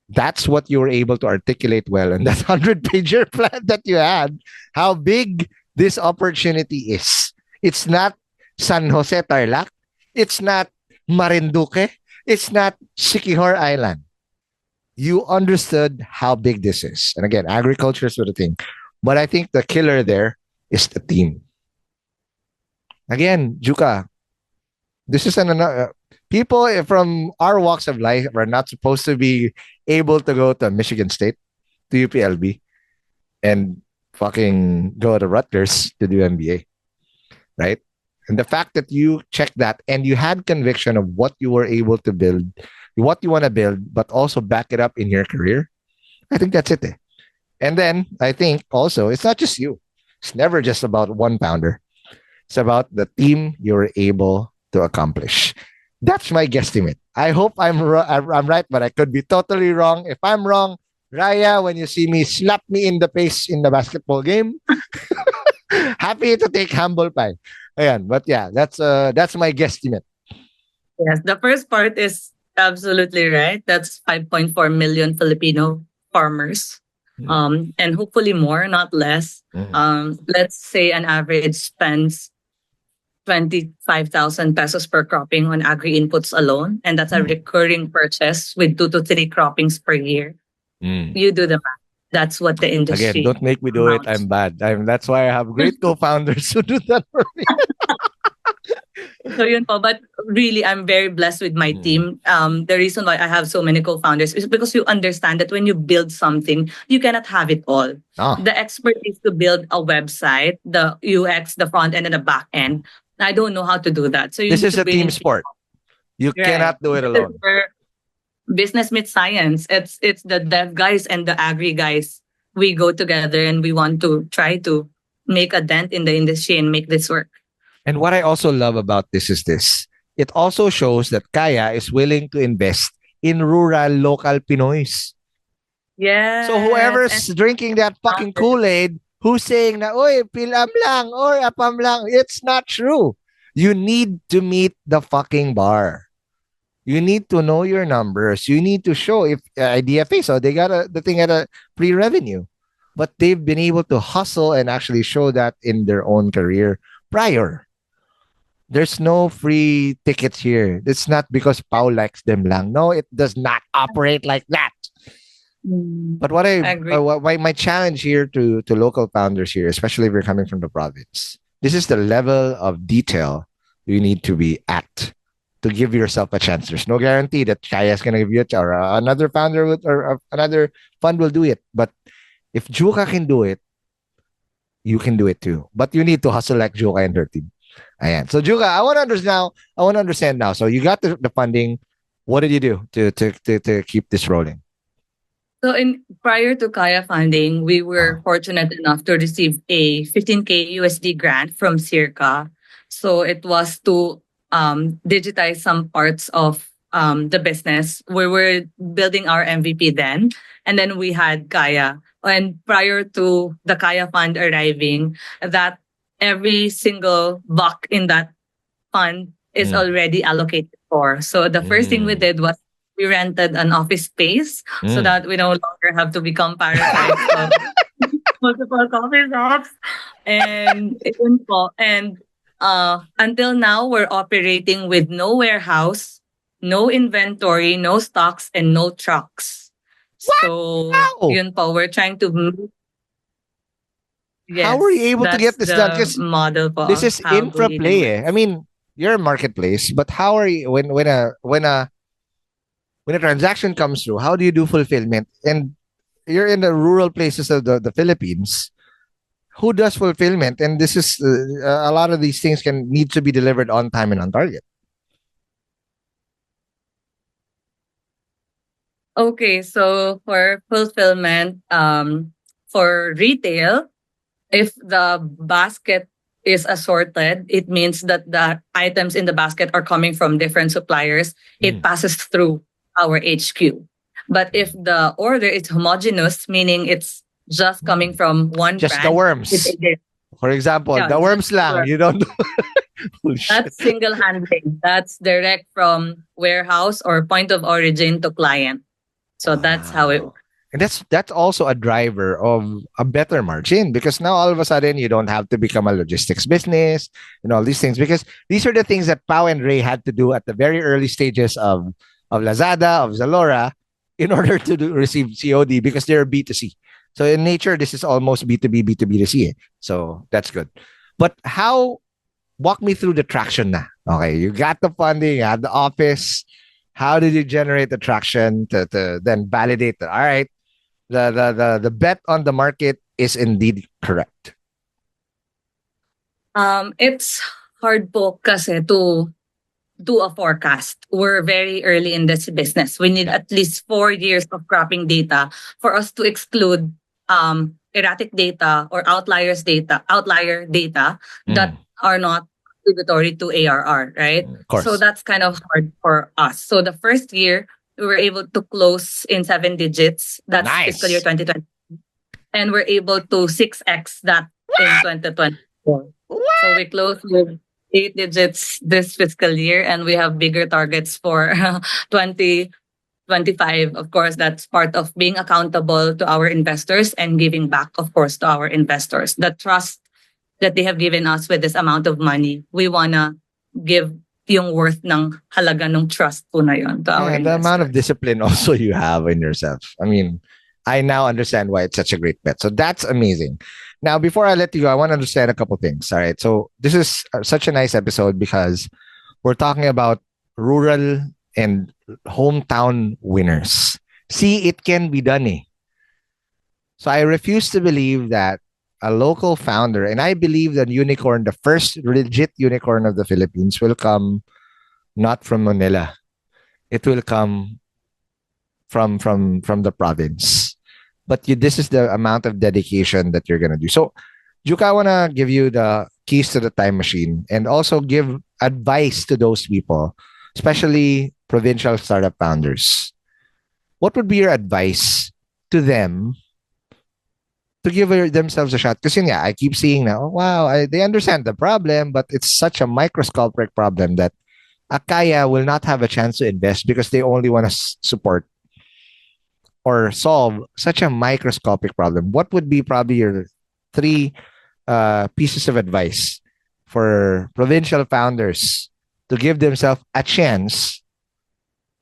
that's what you were able to articulate well in that 100-pager plan that you had, how big this opportunity is. It's not San Jose Tarlac. It's not Marinduque. It's not Siquijor Island. You understood how big this is. And again, agriculture is sort of thing. But I think the killer there is the team. Again, Juca, this is people from our walks of life are not supposed to be able to go to Michigan State, to UPLB, and fucking go to Rutgers to do MBA, right? And the fact that you checked that and you had conviction of what you were able to build, what you want to build, but also back it up in your career, I think that's it. And then I think also it's not just you. It's never just about one founder. It's about the team you were able to accomplish. That's my guesstimate. I hope I'm right, but I could be totally wrong. If I'm wrong, Raya, when you see me, slap me in the face in the basketball game. Happy to take humble pie. Ayan, but yeah, that's my guesstimate. Yes, the first part is absolutely right. That's 5.4 million Filipino farmers. And hopefully more, not less. Let's say an average spends 25,000 pesos per cropping on agri inputs alone. And that's a recurring purchase with 2 to 3 croppings per year. You do the math. That's what the industry. Again, don't make me do it. I'm bad. That's why I have great co-founders who do that for me. So yun po. But really, I'm very blessed with my team. The reason why I have so many co-founders is because you understand that when you build something, you cannot have it all. The expertise to build a website, the UX, the front end, and the back end. I don't know how to do that. So this is a team sport. You cannot do it alone. Business meets science. It's the dev guys and the agri guys. We go together and we want to try to make a dent in the industry and make this work. And what I also love about this is this. It also shows that Kaya is willing to invest in rural, local Pinoys. Yeah. So whoever's drinking that fucking Kool-Aid, who's saying na, oy, pilam lang or apam lang, it's not true. You need to meet the fucking bar. You need to know your numbers. You need to show if IDFA, so they got the thing at a pre-revenue. But they've been able to hustle and actually show that in their own career prior. There's no free tickets here. It's not because Pau likes them lang. No, it does not operate like that. But what my challenge here to local founders here, especially if you're coming from the province, this is the level of detail you need to be at to give yourself a chance. There's no guarantee that Kaya is going to give you a chance or another founder or another fund will do it. But if Juca can do it, you can do it too. But you need to hustle like Juca and her team. Ayan. So Juca, I want to understand now. So you got the funding. What did you do to keep this rolling? So in prior to Kaya funding, we were fortunate enough to receive a 15K USD grant from Circa. So it was to digitize some parts of the business. We were building our MVP then, and then we had Kaya. And prior to the Kaya fund arriving, that every single buck in that fund is already allocated for. So the first thing we did was we rented an office space so that we no longer have to become parasites of multiple coffee shops. And yun po. And until now, we're operating with no warehouse, no inventory, no stocks, and no trucks. So yun po, we're trying to How were you able to that's get this done? the Because model po this of is how infra GoEden play. Eh. works. I mean, you're a marketplace, but how are you when a transaction comes through? How do you do fulfillment? And you're in the rural places of the Philippines. Who does fulfillment? And this is a lot of these things can need to be delivered on time and on target. Okay, so for fulfillment, for retail, if the basket is assorted, it means that the items in the basket are coming from different suppliers. It passes through our HQ. But if the order is homogeneous, meaning it's just coming from one Just the brand, worms. For example, the just worms lang. You don't do bullshit. that's single handling. That's direct from warehouse or point of origin to client. So that's how it Wow. And that's also a driver of a better margin because now all of a sudden you don't have to become a logistics business and all these things because these are the things that Pau and Ray had to do at the very early stages of Lazada, of Zalora, in order to receive COD because they're B2C. So in nature, this is almost B2B, B2B to C. So that's good. But how, walk me through the traction na. Okay, you got the funding, you had the office. How did you generate the traction to then validate that, all right, the bet on the market is indeed correct? It's hard po kasi to do a forecast. We're very early in this business. We need at least 4 years of cropping data for us to exclude erratic data or outlier data that are not contributory to ARR, right? Of course. So that's kind of hard for us. So the first year, we were able to close in 7 digits. That's Nice. fiscal year 2020. And we're able to 6x that in 2024. So we closed with 8 digits this fiscal year, and we have bigger targets for 2025. Of course, that's part of being accountable to our investors and giving back, of course, to our investors. The trust that they have given us with this amount of money, we wanna give yung worth ng halaga ng trust po na yun to our And the amount of investors. discipline also you have in yourself. I mean, I now understand why it's such a great bet. So that's amazing. Now, before I let you go, I want to understand a couple things. All right. So this is such a nice episode because we're talking about rural and hometown winners. See, it can be done. Eh? So I refuse to believe that a local founder, and I believe that unicorn, the first legit unicorn of the Philippines, will come not from Manila. It will come from the province. But this is the amount of dedication that you're gonna do. So, Juca, I wanna give you the keys to the time machine and also give advice to those people, especially provincial startup founders. What would be your advice to them to give themselves a shot? Because I keep seeing now, oh, wow, they understand the problem, but it's such a microscopic problem that Akaya will not have a chance to invest because they only want to support or solve such a microscopic problem. What would be probably your 3 pieces of advice for provincial founders to give themselves a chance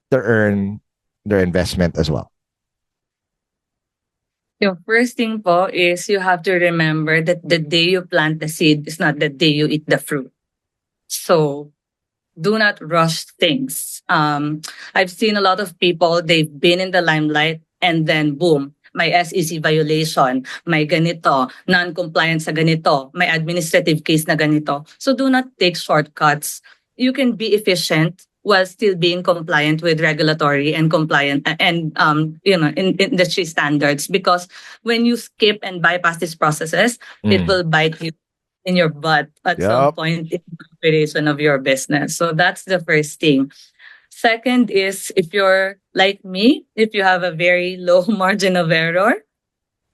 to earn their investment as well? Yung first thing po is you have to remember that the day you plant the seed is not the day you eat the fruit. So do not rush things. I've seen a lot of people, they've been in the limelight and then boom, may SEC violation, may ganito, non-compliance sa ganito, may administrative case na ganito. So do not take shortcuts. You can be efficient while still being compliant with regulatory and compliant and in industry standards. Because when you skip and bypass these processes, it will bite you in your butt at some Yep. point in the operation of your business. So that's the first thing. Second is, if you're like me, if you have a very low margin of error,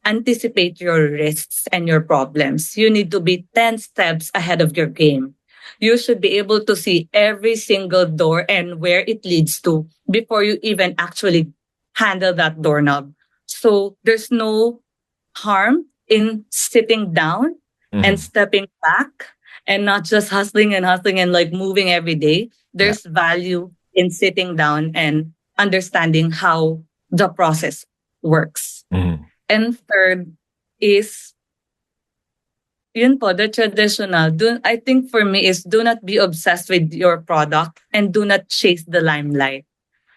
anticipate your risks and your problems. You need to be 10 steps ahead of your game. You should be able to see every single door and where it leads to before you even actually handle that doorknob. So there's no harm in sitting down and stepping back and not just hustling and like moving every day. Yeah. There's value in sitting down and understanding how the process works. And third is, yun po, the traditional. I think for me is, do not be obsessed with your product and do not chase the limelight.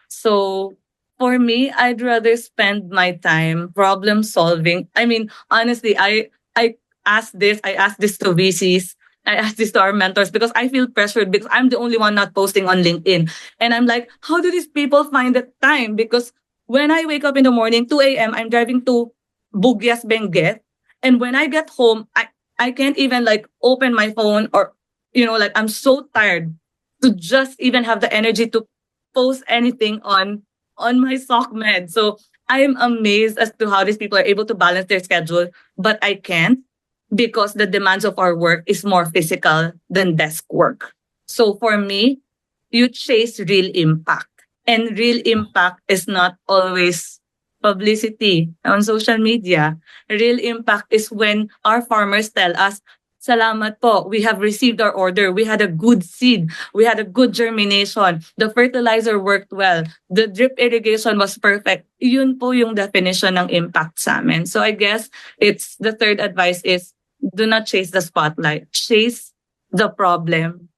So for me, I'd rather spend my time problem solving. I mean, honestly, I I asked this to VCs. I asked this to our mentors because I feel pressured because I'm the only one not posting on LinkedIn. And I'm like, how do these people find the time? Because when I wake up in the morning, 2 a.m., I'm driving to Bugyas, Benguet. And when I get home, I can't even like open my phone or, like I'm so tired to just even have the energy to post anything on my sock med. So I'm amazed as to how these people are able to balance their schedule, but I can't because the demands of our work is more physical than desk work. So for me, you chase real impact. And real impact is not always publicity on social media. Real impact is when our farmers tell us, salamat po, we have received our order. We had a good seed. We had a good germination. The fertilizer worked well. The drip irrigation was perfect. Yun po yung definition ng impact sa amin. So I guess the third advice is, do not chase the spotlight. Chase the problem.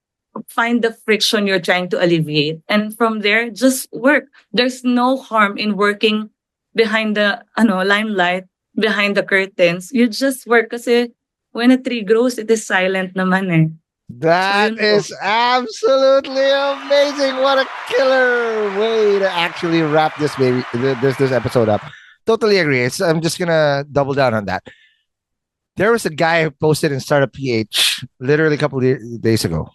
Find the friction you're trying to alleviate. And from there, just work. There's no harm in working behind the limelight, behind the curtains. You just work kasi when a tree grows, it is silent naman eh. That is absolutely amazing. What a killer way to actually wrap this episode up. Totally agree. I'm just gonna double down on that. There was a guy who posted in Startup PH literally a couple of days ago.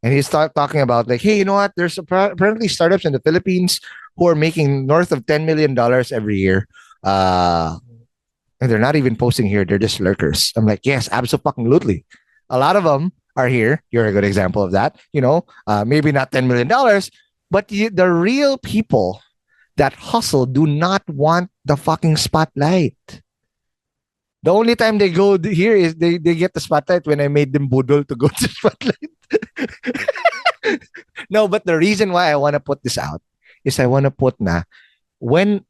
And he started talking about like, hey, you know what? There's apparently startups in the Philippines who are making north of $10 million every year. And they're not even posting here. They're just lurkers. I'm like, yes, absolutely. A lot of them are here. You're a good example of that. Maybe not $10 million, but the real people that hustle do not want the fucking spotlight. The only time they go here is they get the spotlight when I made them budol to go to the spotlight. No, but the reason why I want to put this out is I want to put when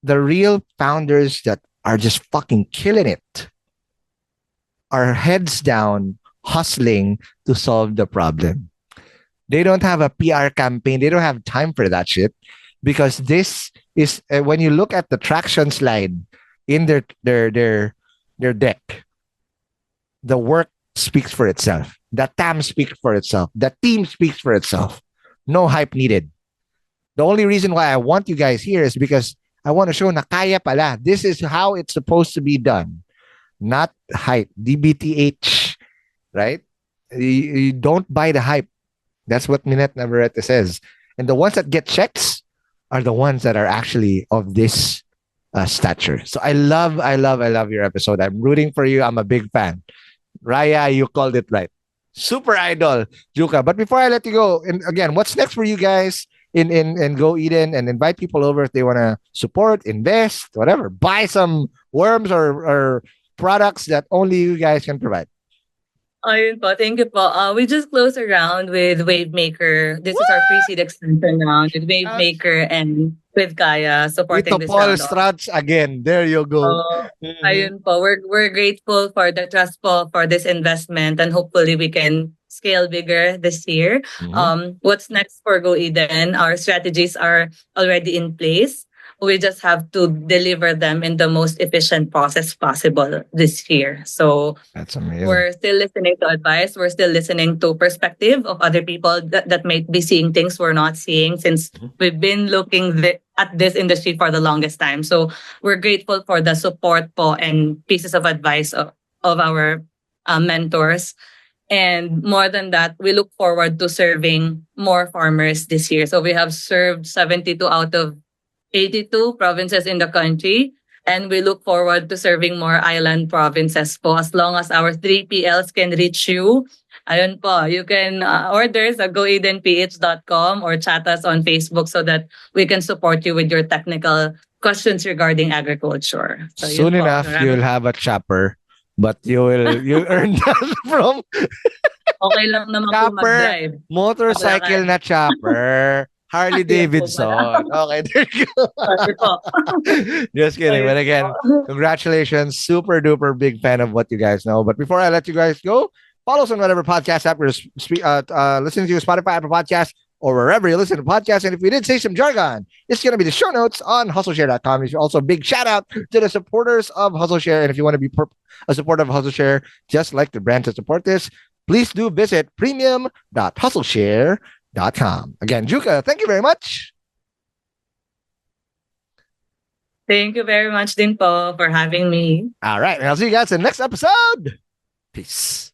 the real founders that are just fucking killing it are heads down, hustling to solve the problem. They don't have a PR campaign. They don't have time for that shit because this is when you look at the traction slide in their deck, the work speaks for itself. The TAM speaks for itself. The team speaks for itself. No hype needed. The only reason why I want you guys here is because I want to show na kaya pala. This is how it's supposed to be done. Not hype. DBTH. Right? You don't buy the hype. That's what Minette Navarrete says. And the ones that get checks are the ones that are actually of this stature. So I love your episode. I'm rooting for you. I'm a big fan. Raya, you called it right. Super idol, Juca. But before I let you go, and again, what's next for you guys in GoEden, and invite people over if they want to support, invest, whatever, buy some worms or products that only you guys can provide. Ayun po, thank you po. We just closed a round with Wavemaker. This is our pre-seed extension round with Wavemaker and with Kaya supporting Ito this Paul round. Strats again. There you go. Ayun po, we're grateful for the trust po for this investment and hopefully we can scale bigger this year. What's next for GoEden? Our strategies are already in place. we just have to deliver them in the most efficient process possible this year. So That's amazing. we're still listening to advice. We're still listening to perspective of other people that might be seeing things we're not seeing, since we've been looking at this industry for the longest time. So we're grateful for the support po and pieces of advice of our mentors. And more than that, we look forward to serving more farmers this year. So we have served 72 out of 82 provinces in the country. And we look forward to serving more island provinces po, as long as our 3PLs can reach you. Ayun po, you can order sa goedenph.com or chat us on Facebook so that we can support you with your technical questions regarding agriculture. So Soon yun po. enough, you'll have a chopper, but you'll earn that from Okay lang naman po chopper, mag-drive. motorcycle na chopper, Harley Davidson. Okay, there you go. Sorry po. Just kidding. But again, congratulations. Super duper big fan of what you guys know. But before I let you guys go, follow us on whatever podcast app you're listening to, Spotify, Apple Podcasts, or wherever you listen to podcasts. And if we did say some jargon, it's going to be the show notes on hustleshare.com. Also, big shout out to the supporters of Hustleshare. And if you want to be a supporter of Hustleshare, just like the brand to support this, please do visit premium.hustleshare.com. Again, Juca, thank you very much. Thank you very much din po for having me. All right. And I'll see you guys in the next episode. Peace.